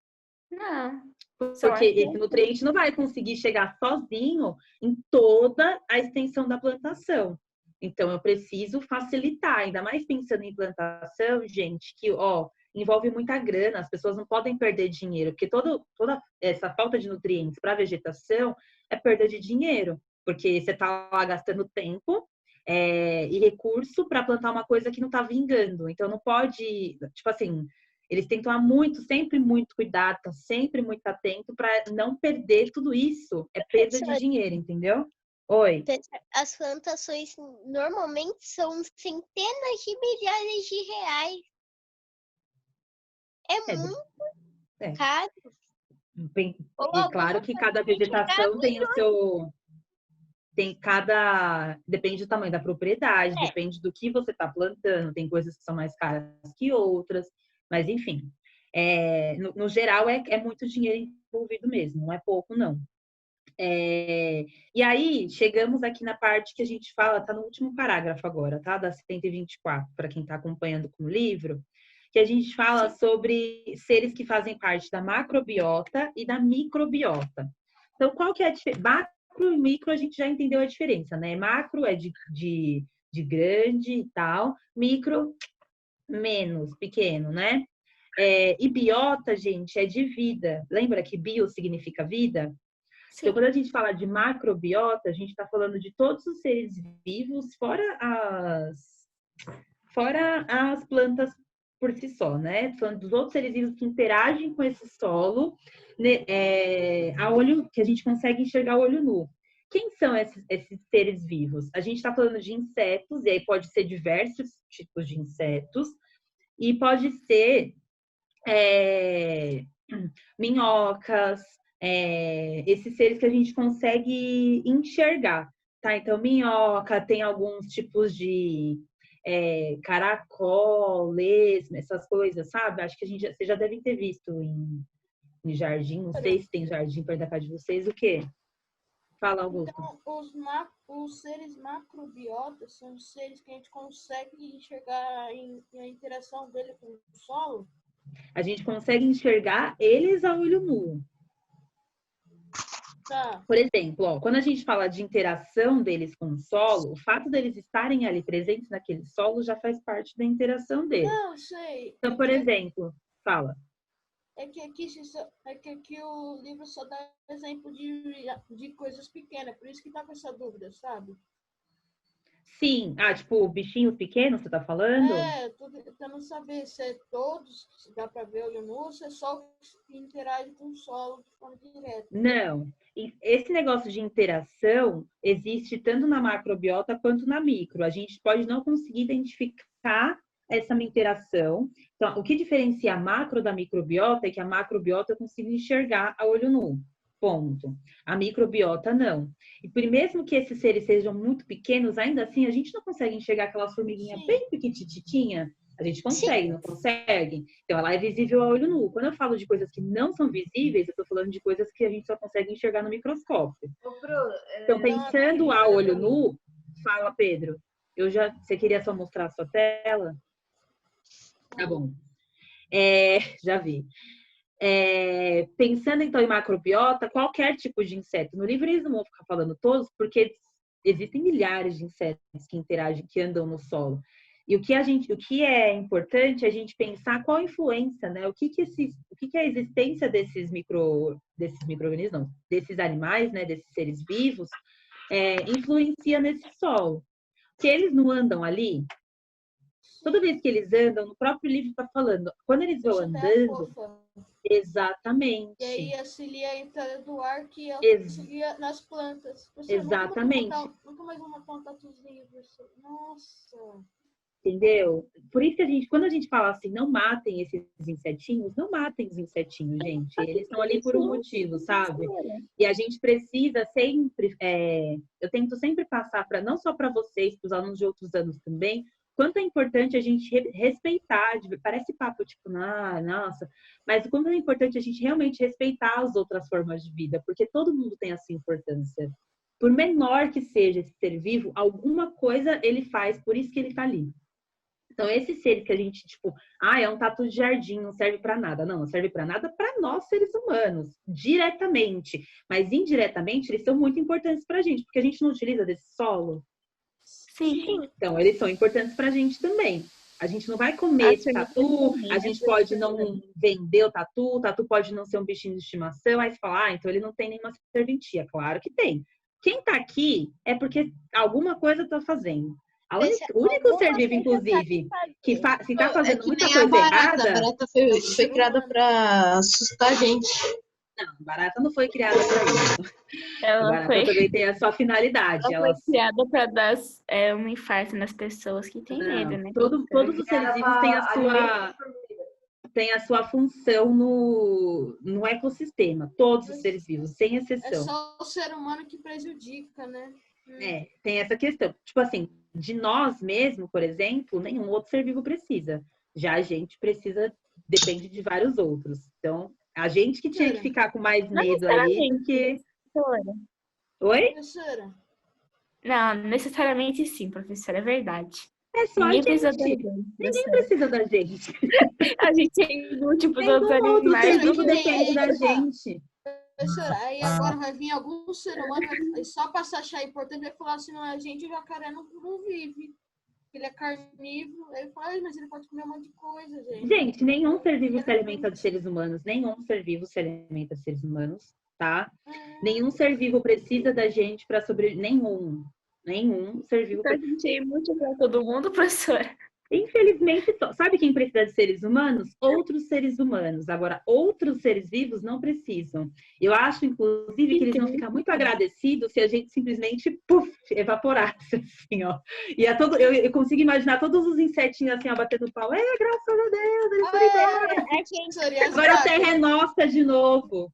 Não. Porque esse nutriente não vai conseguir chegar sozinho em toda a extensão da plantação. Então, eu preciso facilitar, ainda mais pensando em plantação, gente, que, ó, envolve muita grana, as pessoas não podem perder dinheiro, porque toda essa falta de nutrientes para a vegetação é perda de dinheiro, porque você está lá gastando tempo e recurso para plantar uma coisa que não está vingando. Então não pode, tipo assim, eles têm que tomar sempre muito cuidado, estão sempre muito atento para não perder tudo isso. É perda de dinheiro, entendeu? Oi. As plantações normalmente são centenas de milhares de reais. É muito caro. E claro que cada vegetação tem o seu... Depende do tamanho da propriedade, depende do que você está plantando. Tem coisas que são mais caras que outras. Mas, enfim, no geral, é muito dinheiro envolvido mesmo. Não é pouco, não. E aí, chegamos aqui na parte que a gente fala, tá no último parágrafo agora, tá? Da 124, para quem está acompanhando com o livro, que a gente fala sobre seres que fazem parte da macrobiota e da microbiota. Então, qual que é a diferença? Macro e micro, a gente já entendeu a diferença, né? Macro é de grande e tal, micro, menos, pequeno, né? E biota, gente, é de vida. Lembra que bio significa vida? Sim. Então, quando a gente fala de macrobiota, a gente está falando de todos os seres vivos, fora as plantas por si só, né? Falando dos outros seres vivos que interagem com esse solo, né? A olho, que a gente consegue enxergar o olho nu. Quem são esses seres vivos? A gente está falando de insetos, e aí pode ser diversos tipos de insetos, e pode ser minhocas, esses seres que a gente consegue enxergar, tá? Então, minhoca, tem alguns tipos de caracol, lesma, essas coisas, sabe? Acho que vocês já devem ter visto em jardim, não sei se tem jardim perto da casa de vocês, o quê? Fala, Augusto. Então, os seres macrobiotas são os seres que a gente consegue enxergar a interação dele com o solo? A gente consegue enxergar eles a olho nu. Tá. Por exemplo, ó, quando a gente fala de interação deles com o solo, o fato deles estarem ali presentes naquele solo já faz parte da interação deles. Não, sei. Então, por exemplo, fala. É que aqui o livro só dá exemplo de coisas pequenas, por isso que tá com essa dúvida, sabe? Sim. Tipo, bichinhos pequenos, você tá falando? Tô tentando saber se é todos, se dá para ver olho nu, ou se é só que interage com o solo de forma direta. Não. Esse negócio de interação existe tanto na macrobiota quanto na micro. A gente pode não conseguir identificar essa interação. Então, o que diferencia a macro da microbiota é que a macrobiota eu consigo enxergar a olho nu. Ponto. A microbiota não. E por mesmo que esses seres sejam muito pequenos, ainda assim a gente não consegue enxergar aquelas formiguinhas bem pequititinhas. A gente consegue, não consegue? Então ela é visível a olho nu. Quando eu falo de coisas que não são visíveis, eu estou falando de coisas que a gente só consegue enxergar no microscópio. Então, pensando a olho nu, fala, Pedro. Você queria só mostrar a sua tela? Tá bom. Já vi. Pensando então em macrobiota, qualquer tipo de inseto. No livro eles não vão ficar falando todos, porque existem milhares de insetos que interagem, que andam no solo. E o que é importante é a gente pensar qual a influência, né? O que é a existência desses micro-organismos, não, desses animais, né? Desses seres vivos, influencia nesse solo. Se eles não andam ali, toda vez que eles andam, no próprio livro está falando, quando eles vão andando, exatamente. E aí auxilia a entrada do ar que auxilia nas plantas. Exatamente. Nunca mais vou matar os livros. Nossa. Entendeu? Por isso que quando a gente fala assim, não matem esses insetinhos, não matem os insetinhos, gente. Eles estão ali por um motivo, sabe? E a gente precisa sempre, eu tento sempre passar não só para vocês, para os alunos de outros anos também, quanto é importante a gente respeitar, parece papo tipo, nossa, mas o quanto é importante a gente realmente respeitar as outras formas de vida, porque todo mundo tem a sua importância. Por menor que seja esse ser vivo, alguma coisa ele faz, por isso que ele está ali. Então, esses seres que a gente, é um tatu de jardim, não serve para nada. Não serve para nada para nós, seres humanos, diretamente. Mas, indiretamente, eles são muito importantes para a gente, porque a gente não utiliza desse solo. Sim. Então, eles são importantes para a gente também. A gente não vai comer esse Nossa, tatu, a gente pode não vender o tatu pode não ser um bichinho de estimação, aí você fala, então ele não tem nenhuma serventia. Claro que tem. Quem tá aqui é porque alguma coisa tá fazendo. O único ser vivo, inclusive, que se tá fazendo que muita nem a coisa barata. errada... A barata foi criada pra assustar a gente. Não, barata não foi criada para isso. A Ela barata também tem a sua finalidade. foi criada para dar um infarto nas pessoas que têm medo, né? Todos os seres vivos têm a sua função no ecossistema. Todos os seres vivos, sem É exceção. só o ser humano que prejudica, né? Tem essa questão. Tipo assim, de nós mesmo, por exemplo, nenhum outro ser vivo precisa. Já a gente precisa, depende de vários outros. Então, a gente que tinha que ficar com mais medo aí, porque... Oi? Professora. Não, necessariamente sim, professora, é verdade. É só Ninguém a precisa da gente. gente. Ninguém precisa da gente. A gente é inútil para os outros Todo animais. ser vivo depende da gente. Professora, aí agora vai vir algum ser humano e só para se achar importante vai falar assim, não, a gente, o jacaré não vive. Ele é carnívoro. Aí fala, mas ele pode comer um monte de coisa, gente. Gente, nenhum ser vivo se alimenta de seres humanos. Nenhum ser vivo se alimenta de seres humanos, tá? Nenhum ser vivo precisa da gente para sobreviver. Nenhum ser vivo Então a gente é inútil para todo mundo, professora. Infelizmente, sabe quem precisa de seres humanos? Outros seres humanos. Agora, outros seres vivos não precisam. Eu acho, inclusive, que eles vão ficar muito agradecidos se a gente simplesmente evaporasse, assim, ó. Eu consigo imaginar todos os insetinhos assim, ó, batendo pau. Graças a Deus, eles foram embora. Agora a Terra é nossa de novo.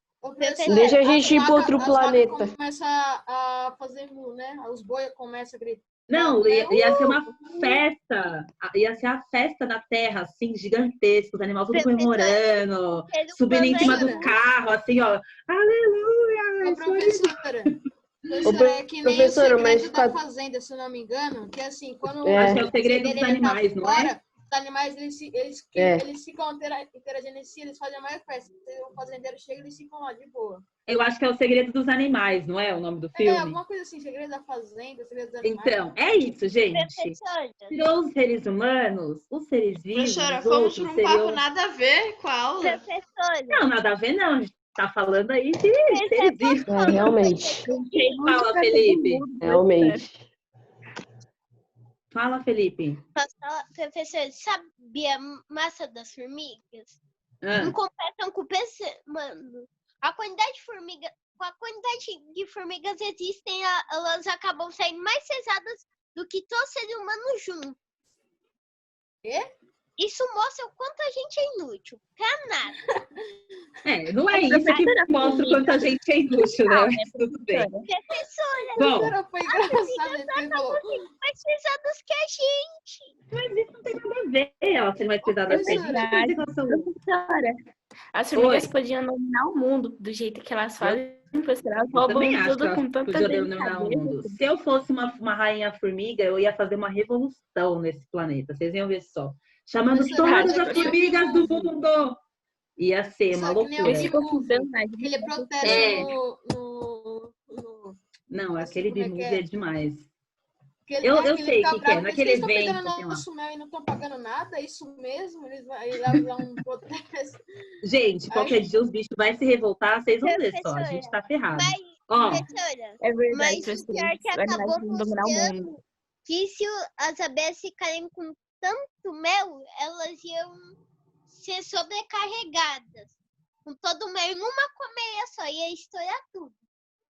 Deixa a gente ir para outro planeta. Começa a fazer, né? Os bois começam a gritar. Não, ia ser uma festa. Ia ser a festa da Terra, assim, gigantesca. Os animais tudo comemorando, subindo em cima do carro, assim, ó. Aleluia! Professora, é que nem o segredo da fazenda, se eu não me engano, que é assim, quando acho que é o segredo dos animais, não é? Os animais, eles ficam interagindo em si, eles fazem a maior festa. O fazendeiro chega e eles ficam lá de boa. Eu acho que é o segredo dos animais, não é o nome do filme? Alguma coisa assim, segredo da fazenda, segredo dos animais. Então, é isso, gente. Tirou os seres humanos, os seres vivos. Professora, fomos para um papo nada a ver com a aula. Professora. Não, nada a ver, não. A gente tá falando aí de seres vivos. Realmente. Fala, Felipe. Realmente. Fala, Felipe. Professor, sabe a massa das formigas? Não competem com o PC, mano. A quantidade de formigas existem, elas acabam saindo mais pesadas do que todos os seres humanos juntos. Isso mostra o quanto a gente é inútil. Pra nada. Não é isso que mostra o quanto a gente é inútil, né? Mas tudo bem. Professora, Bom, foi engraçado. mais pesadas que a gente. mas isso não tem nada a ver. Elas serem mais pesadas que a gente. Professora, as formigas podiam dominar o mundo do jeito que elas fazem. Elas roubam tudo com tanta delicadeza. Se eu fosse uma rainha formiga, eu ia fazer uma revolução nesse planeta. Vocês iam ver só. Chamando todas as formigas do mundo. Ia ser uma loucura. Ele protege Não, aquele bimuz é demais. Eu sei o que é. Naquele evento. Eles estão pegando nosso mel e não estão pagando nada, é isso mesmo? Eles levam um protesto. Gente, qualquer dia os bichos vão se revoltar, vocês vão ver só. A gente tá ferrado. É verdade, mas o pior que acabou mostrando que se as abelhas ficarem com tanto mel, elas iam ser sobrecarregadas. Com todo o mel, numa colmeia só, ia estourar tudo.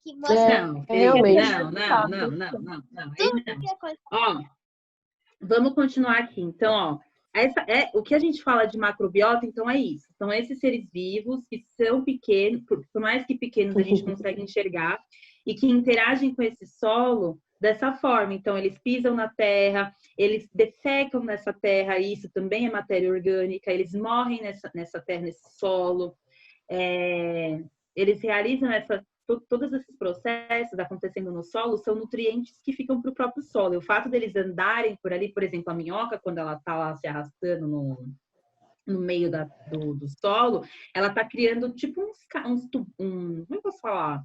Que mostra... Não, realmente. Não. Vamos continuar aqui. Então, o que a gente fala de macrobiota, então é isso. São esses seres vivos que são pequenos, por mais que pequenos a gente consegue enxergar, e que interagem com esse solo dessa forma. Então, eles pisam na terra, eles defecam nessa terra, isso também é matéria orgânica, eles morrem nessa terra, nesse solo. Eles realizam todos esses processos acontecendo no solo são nutrientes que ficam para o próprio solo. E o fato deles andarem por ali, por exemplo, a minhoca, quando ela está lá se arrastando no meio do solo, ela está criando tipo como eu posso falar?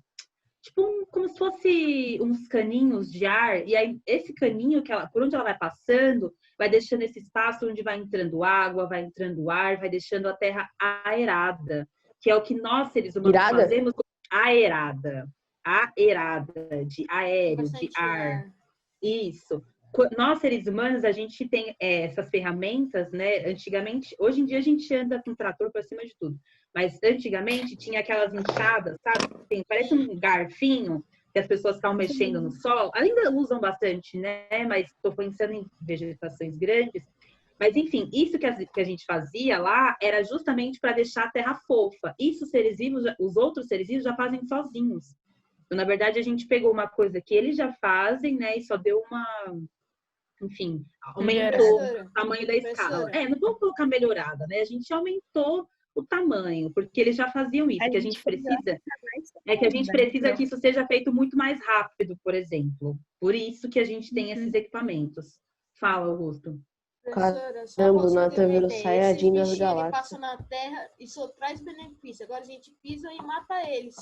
tipo como se fosse uns caninhos de ar, e aí esse caninho por onde ela vai passando, vai deixando esse espaço onde vai entrando água, vai entrando ar, vai deixando a terra aerada, que é o que nós, seres humanos, fazemos aerada, de aéreo, de ar. Isso. Nós, seres humanos, a gente tem essas ferramentas, né? Antigamente, hoje em dia a gente anda com trator para cima de tudo. Mas antigamente tinha aquelas enxadas, sabe? Parece um garfinho que as pessoas estavam mexendo no sol. Ainda usam bastante, né? Mas estou pensando em vegetações grandes. Mas, enfim, isso que a gente fazia lá era justamente para deixar a terra fofa. Isso os outros seres vivos já fazem sozinhos. Então, na verdade, a gente pegou uma coisa que eles já fazem, né? E só deu enfim, aumentou o tamanho da escala. Não vou colocar melhorada, né? A gente aumentou o tamanho, porque eles já faziam isso. Que a gente precisa que isso seja feito muito mais rápido, por exemplo. Por isso que a gente tem esses equipamentos. Fala, Augusto. Caramba, o Nathan virou Saiyajin das galáxias. Ele passa na Terra e só traz benefício. Agora a gente pisa e mata eles.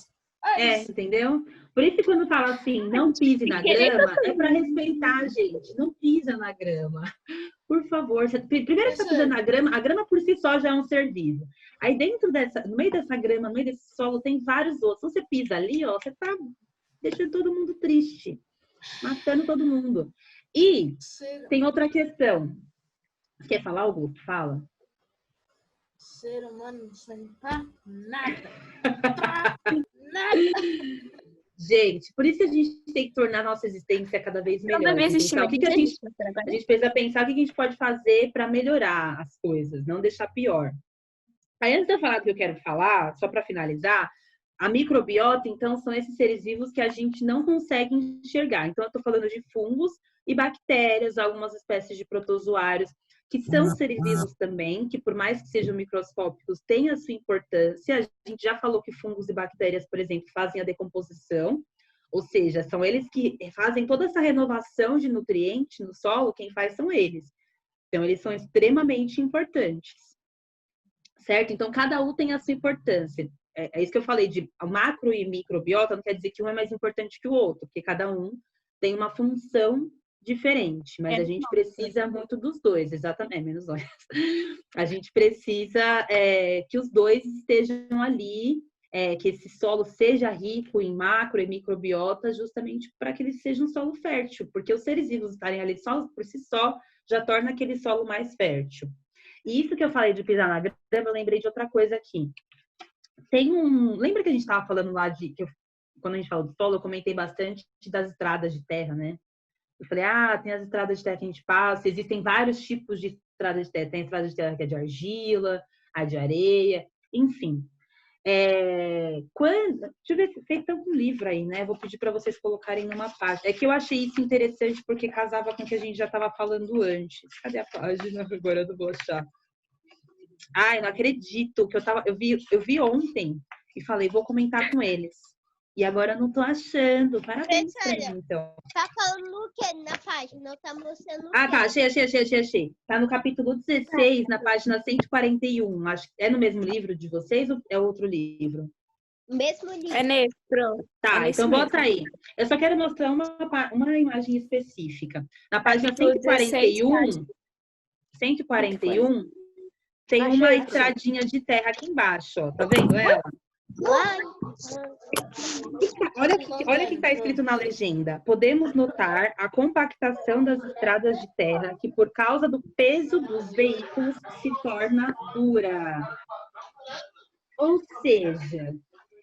Entendeu? Por isso que quando fala assim, não pise na grama, é para respeitar, gente. Não pisa na grama. Por favor. Primeiro você está pisando na grama, a grama por si só já é um ser vivo. Aí no meio dessa grama, no meio desse solo, tem vários outros. Se você pisa ali, ó, você está deixando todo mundo triste. Matando todo mundo. E tem outra questão. Você quer falar, Augusto? Fala. Ser humano não serve pra nada. Gente, por isso que a gente tem que tornar a nossa existência cada vez melhor. A gente precisa pensar o que a gente pode fazer para melhorar as coisas, não deixar pior. Aí, antes de eu falar do que eu quero falar, só para finalizar, a microbiota, então, são esses seres vivos que a gente não consegue enxergar. Então, eu estou falando de fungos e bactérias, algumas espécies de protozoários, que são seres vivos também, que por mais que sejam microscópicos, têm a sua importância. A gente já falou que fungos e bactérias, por exemplo, fazem a decomposição, ou seja, são eles que fazem toda essa renovação de nutrientes no solo, quem faz são eles. Então, eles são extremamente importantes, certo? Então, cada um tem a sua importância. É isso que eu falei de macro e microbiota, não quer dizer que um é mais importante que o outro, porque cada um tem uma função diferente, mas a gente precisa muito dos dois, exatamente, menos olhos. A gente precisa que os dois estejam ali, que esse solo seja rico em macro e microbiota, justamente para que ele seja um solo fértil, porque os seres vivos estarem ali só por si só já torna aquele solo mais fértil. E isso que eu falei de pisar na grama, eu lembrei de outra coisa aqui. Lembra que a gente estava falando lá quando a gente falou do solo, eu comentei bastante das estradas de terra, né? Eu falei, tem as estradas de terra que a gente passa, existem vários tipos de estradas de terra. Tem a estrada de terra que é de argila, a de areia, enfim. Deixa eu ver se tem tanto livro aí, né? Vou pedir para vocês colocarem numa página. É que eu achei isso interessante porque casava com o que a gente já estava falando antes. Cadê a página? Agora eu não vou achar. Eu não acredito que eu vi ontem e falei, vou comentar com eles. E agora eu não tô achando. Parabéns pra mim, então. Tá falando o quê na página? Não tá mostrando o quê? Tá. Achei. Tá no capítulo 16, na página 141. Acho que é no mesmo livro de vocês ou é outro livro? Mesmo livro. É nesse, pronto. Tá, então bota aí. Eu só quero mostrar uma imagem específica. Na página 141, tem uma estradinha de terra aqui embaixo, ó. Tá vendo ela? Olha o que está escrito na legenda. Podemos notar a compactação das estradas de terra que, por causa do peso dos veículos, se torna dura. Ou seja,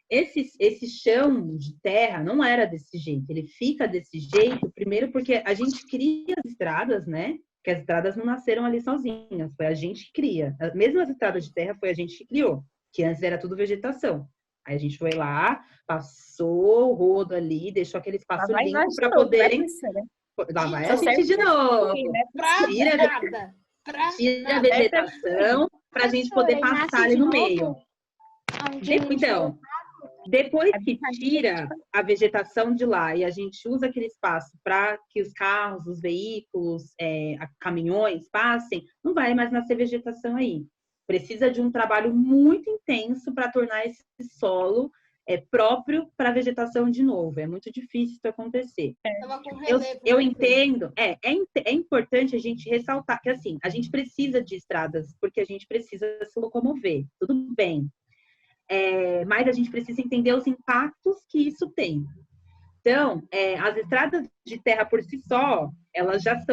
esse chão de terra não era desse jeito. Ele fica desse jeito, primeiro porque a gente cria as estradas, né? Porque as estradas não nasceram ali sozinhas. Foi a gente que cria. Mesmo as estradas de terra foi a gente que criou. Que antes era tudo vegetação. Aí a gente foi lá, passou o rodo ali, deixou aquele espaço limpo para poderem... Lá vai a gente de novo. Tira a vegetação para a gente poder passar ali no meio. Então, depois que tira a vegetação de lá e a gente usa aquele espaço para que os carros, os veículos, caminhões passem, não vai mais nascer vegetação aí. Precisa de um trabalho muito intenso para tornar esse solo próprio para a vegetação de novo. É muito difícil isso acontecer. Eu entendo, é importante a gente ressaltar que, assim, a gente precisa de estradas, porque a gente precisa se locomover, tudo bem. Mas a gente precisa entender os impactos que isso tem. Então, as estradas de terra por si só, elas já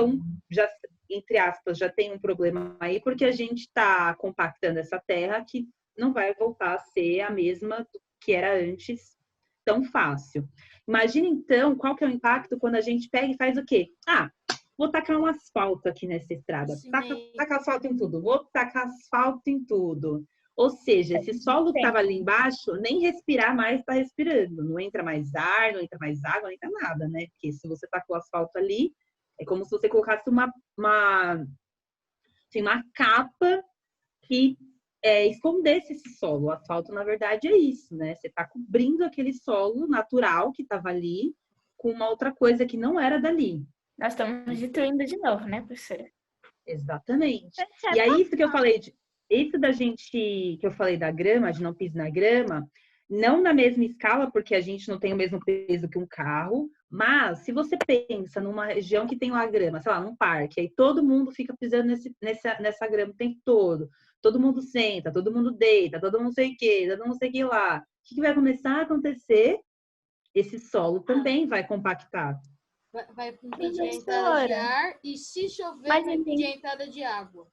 entre aspas, já tem um problema aí, porque a gente está compactando essa terra que não vai voltar a ser a mesma que era antes, tão fácil. Imagina, então, qual que é o impacto quando a gente pega e faz o quê? Vou tacar um asfalto aqui nessa estrada. Taca asfalto em tudo. Vou tacar asfalto em tudo. Ou seja, esse solo que estava ali embaixo, nem respirar mais está respirando. Não entra mais ar, não entra mais água, não entra nada, né? Porque se você tacou o asfalto ali, é como se você colocasse uma capa que escondesse esse solo. O asfalto, na verdade, é isso, né? Você está cobrindo aquele solo natural que estava ali com uma outra coisa que não era dali. Nós estamos destruindo de novo, né, professora? Exatamente. E aí, isso que eu falei, que eu falei da grama, de não pisar na grama, não na mesma escala, porque a gente não tem o mesmo peso que um carro, mas se você pensa numa região que tem lá grama, sei lá, num parque, aí todo mundo fica pisando nessa grama o tempo todo mundo senta, todo mundo deita, todo mundo sei o quê, todo mundo sei o que lá. O que vai começar a acontecer? Esse solo também vai compactar. Vai impedir a entrada de ar e, se chover, vai impedir a entrada de água.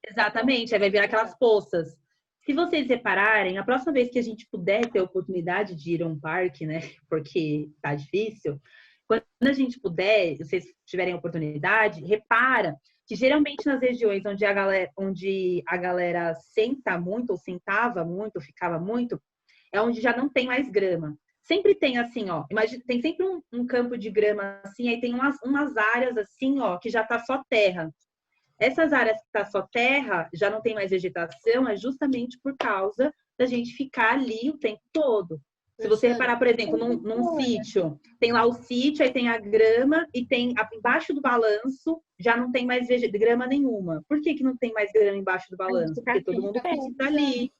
Exatamente, aí vai virar aquelas poças. Se vocês repararem, a próxima vez que a gente puder ter a oportunidade de ir a um parque, né? Porque tá difícil. Quando a gente puder, se vocês tiverem a oportunidade, repara que geralmente nas regiões onde a galera senta muito, ou sentava muito, ou ficava muito, é onde já não tem mais grama. Sempre tem assim, ó, imagina, tem sempre um campo de grama assim, aí tem umas áreas assim, ó, que já tá só terra. Essas áreas que tá só terra, já não tem mais vegetação, é justamente por causa da gente ficar ali o tempo todo. Se você reparar, por exemplo, num sítio, tem lá o sítio, aí tem a grama e tem embaixo do balanço já não tem mais grama nenhuma. Por que não tem mais grama embaixo do balanço? Porque todo mundo precisa ali.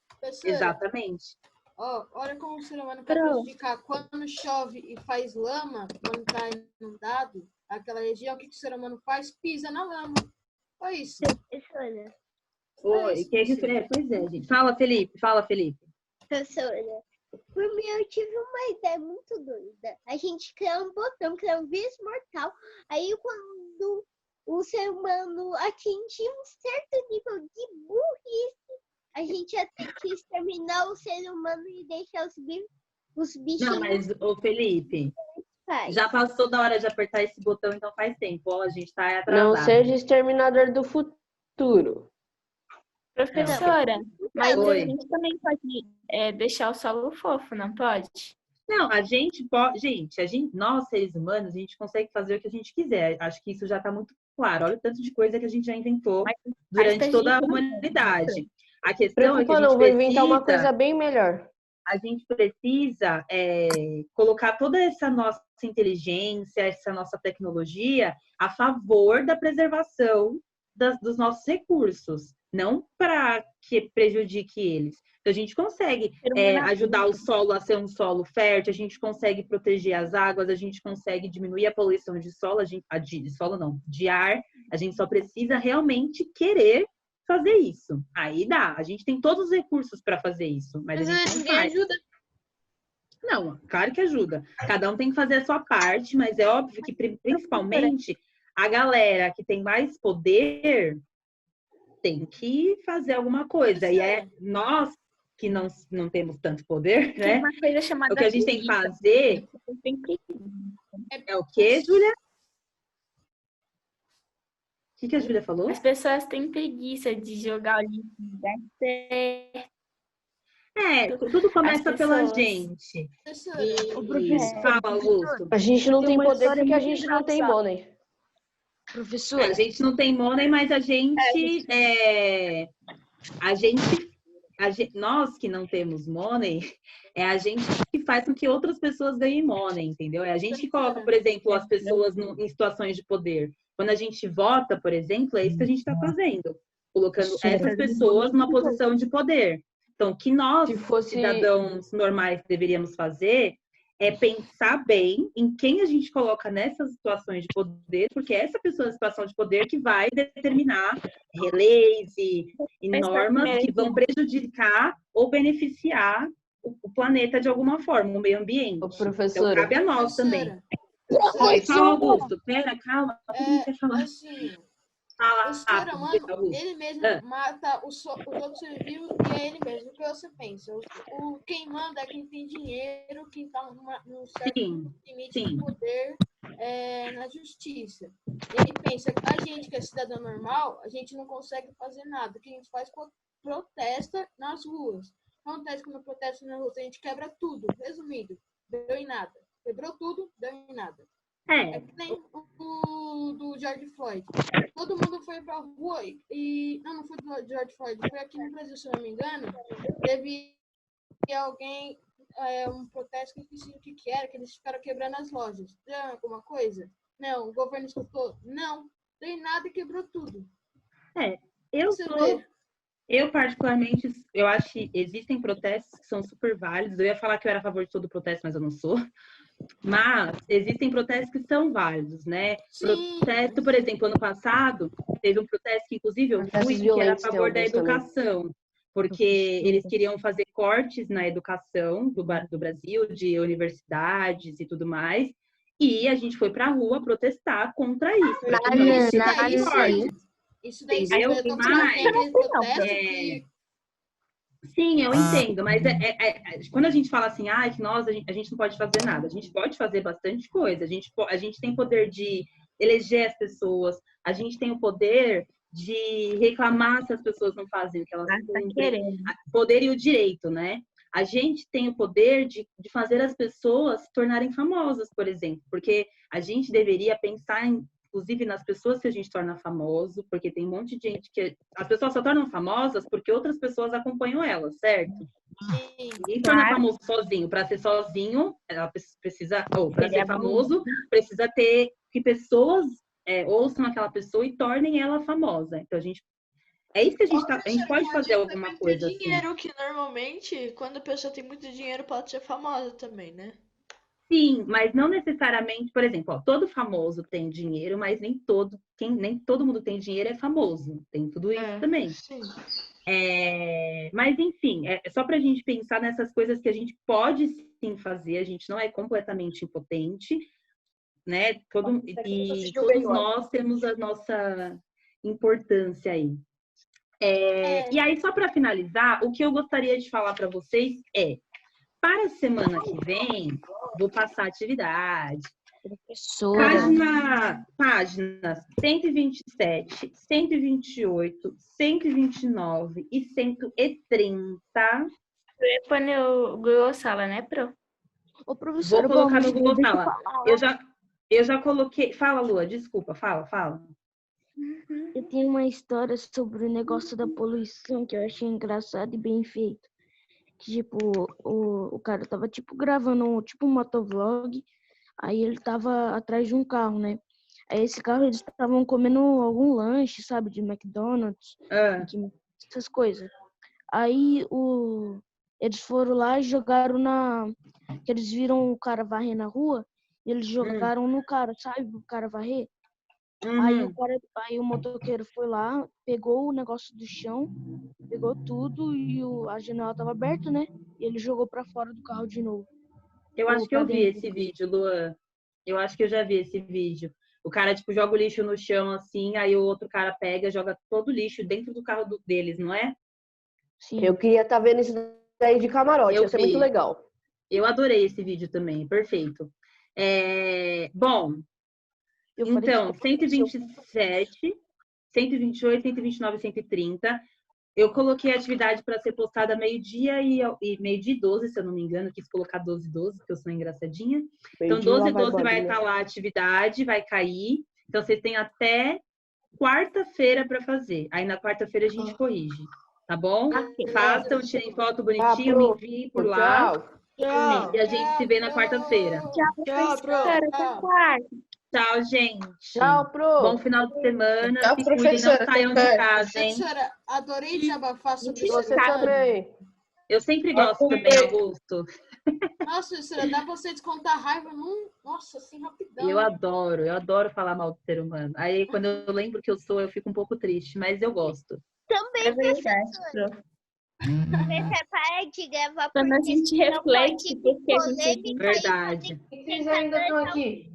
Exatamente. Olha como o ser humano pode prejudicar. Quando chove e faz lama, quando está inundado, aquela região, o que o ser humano faz? Pisa na lama. Foi isso. Professora. Pois é, gente. Fala, Felipe. Professora, por mim eu tive uma ideia muito doida. A gente cria um botão, cria um vírus mortal. Aí quando o ser humano atingir um certo nível de burrice, a gente ia ter que exterminar o ser humano e deixar os bichinhos. Não, mas, Felipe, já passou da hora de apertar esse botão, então faz tempo. Ó, a gente tá atrasado. Não seja exterminador do futuro. Professora, mas a gente também pode deixar o solo fofo, não pode? Não, a gente pode. Nós, seres humanos, a gente consegue fazer o que a gente quiser. Acho que isso já tá muito claro. Olha o tanto de coisa que a gente já inventou durante toda a humanidade. A questão é que a gente vou inventar uma coisa bem melhor. A gente precisa colocar toda essa nossa inteligência, essa nossa tecnologia a favor da preservação dos nossos recursos, não para que prejudique eles. Então, a gente consegue ajudar o solo a ser um solo fértil, a gente consegue proteger as águas, a gente consegue diminuir a poluição de solo, de ar. A gente só precisa realmente querer fazer isso. Aí dá. A gente tem todos os recursos para fazer isso, mas a gente não faz. Ajuda. Não, claro que ajuda. Cada um tem que fazer a sua parte, mas é óbvio que principalmente a galera que tem mais poder tem que fazer alguma coisa. E nós que não temos tanto poder, né? Uma coisa chamada o que a gente tem que fazer é o quê, Júlia? O que a Júlia falou? As pessoas têm preguiça de jogar o lixo no lugar certo. Tudo começa pela gente. Fala, Augusto. A gente não tem poder porque a gente não tem money. Professora. A gente não tem money, mas nós que não temos money, é a gente que faz com que outras pessoas ganhem money, entendeu? É a gente que coloca, por exemplo, as pessoas em situações de poder. Quando a gente vota, por exemplo, é isso que a gente está fazendo. Colocando essas pessoas numa posição de poder. Então, Então, o que nós, Se fosse- cidadãos normais, deveríamos fazer é pensar bem em quem a gente coloca nessas situações de poder, porque é essa pessoa na situação de poder que vai determinar leis e normas que vão prejudicar ou beneficiar o planeta de alguma forma, o meio ambiente. Ô, Então, professora. cabe a nós também. Professora, Oi, fala, Augusto. Pera, calma. O que você quer falar? assim, Fala o ser rápido, humano, Augusto. ele mesmo mata os outros seres vivos e é ele mesmo. O que você pensa? Quem manda é quem tem dinheiro, quem está num certo limite de poder na justiça. Ele pensa que a gente, que é cidadão normal, a gente não consegue fazer nada. O que a gente faz protesta nas ruas. Acontece quando protesta nas ruas, a gente quebra tudo. Resumido, deu em nada. Quebrou tudo, deu em nada. É que nem o do George Floyd. Todo mundo foi pra rua e... Não foi do George Floyd. Foi aqui no Brasil, se eu não me engano. Teve alguém... um protesto que eu esqueci o que era, que eles ficaram quebrando as lojas. Deu alguma coisa? Não. O governo escutou? Não. Deu em nada e quebrou tudo. Eu, particularmente, eu acho que existem protestos que são super válidos. Eu ia falar que eu era a favor de todo protesto, mas eu não sou. Mas existem protestos que são válidos, né? Sim. Protesto, por exemplo, ano passado, teve um protesto que, inclusive, eu fui, que era a favor da educação. Porque eles queriam fazer cortes na educação do Brasil, de universidades e tudo mais. E a gente foi pra rua protestar contra isso. Isso daí Sim, eu entendo, mas quando a gente fala assim, que nós, a gente não pode fazer nada, a gente pode fazer bastante coisa, a gente tem poder de eleger as pessoas, a gente tem o poder de reclamar se as pessoas não fazem o que elas querem, poder e o direito, né? A gente tem o poder de fazer as pessoas se tornarem famosas, por exemplo, porque a gente deveria pensar inclusive nas pessoas que a gente torna famoso, porque tem um monte de gente que... As pessoas só tornam famosas porque outras pessoas acompanham elas, certo? Ninguém torna famoso sozinho. Para ser sozinho, ela precisa... Ou para ser famoso, precisa ter que pessoas ouçam aquela pessoa e tornem ela famosa. Então, é isso que a gente pode fazer alguma coisa assim. Dinheiro que normalmente, quando a pessoa tem muito dinheiro, pode ser famosa também, né? Sim, mas não necessariamente, por exemplo, todo famoso tem dinheiro, mas nem todo mundo tem dinheiro é famoso. Tem tudo isso também. Sim. Mas, enfim, é só para a gente pensar nessas coisas que a gente pode sim fazer, a gente não é completamente impotente, né? E todos nós temos a nossa importância aí. E aí, só para finalizar, o que eu gostaria de falar para vocês é: para a semana que vem, vou passar a atividade. Páginas 127, 128, 129 e 130. Põe no Google Sala, né, Pro? Ô, professor, vou colocar no Google Sala. Eu já coloquei... Fala, Lua, desculpa. Fala. Eu tenho uma história sobre o negócio da poluição que eu achei engraçado e bem feito. Que, tipo, o cara tava, tipo, gravando um motovlog, aí ele tava atrás de um carro, né? Aí esse carro, eles estavam comendo algum lanche, sabe, de McDonald's, essas coisas. Aí eles foram lá e jogaram que eles viram o cara varrer na rua, e eles jogaram no cara, sabe, o cara varrer. Aí o motoqueiro foi lá, pegou o negócio do chão, pegou tudo e a janela tava aberta, né? E ele jogou pra fora do carro de novo. Eu acho que eu vi esse vídeo, Luan. Eu acho que eu já vi esse vídeo. O cara, tipo, joga o lixo no chão, assim, aí o outro cara pega, joga todo o lixo dentro do carro deles, não é? Sim. Eu queria estar vendo isso daí de camarote, ia ser muito legal. Eu adorei esse vídeo também, perfeito. Bom... Então, 127, 128, 129 e 130. Eu coloquei a atividade para ser postada meio-dia e meio-dia e 12, se eu não me engano. Eu quis colocar 12 e 12, porque eu sou engraçadinha. Então, 12 e 12 vai estar lá a atividade, vai cair. Então, vocês têm até quarta-feira para fazer. Aí, na quarta-feira, a gente corrige. Tá bom? Façam, tirem foto bonitinho, me enviem por lá. Tchau. E a gente se vê na quarta-feira. Tchau, Pro. Tchau, gente. Tchau, Pro. Bom final de semana. Tchau, Se cuidem, não saiam de casa, hein? Professora, adorei desabafar sobre Você também. Eu sempre gosto também, Augusto. Nossa, Jussara, dá pra você descontar a raiva num... Nossa, assim, rapidão. Eu adoro falar mal do ser humano. Aí, quando eu lembro que eu sou, eu fico um pouco triste, mas eu gosto. Também, professor. Você para de gravar quando a gente reflete, porque a gente... Verdade. Vocês ainda estão aqui?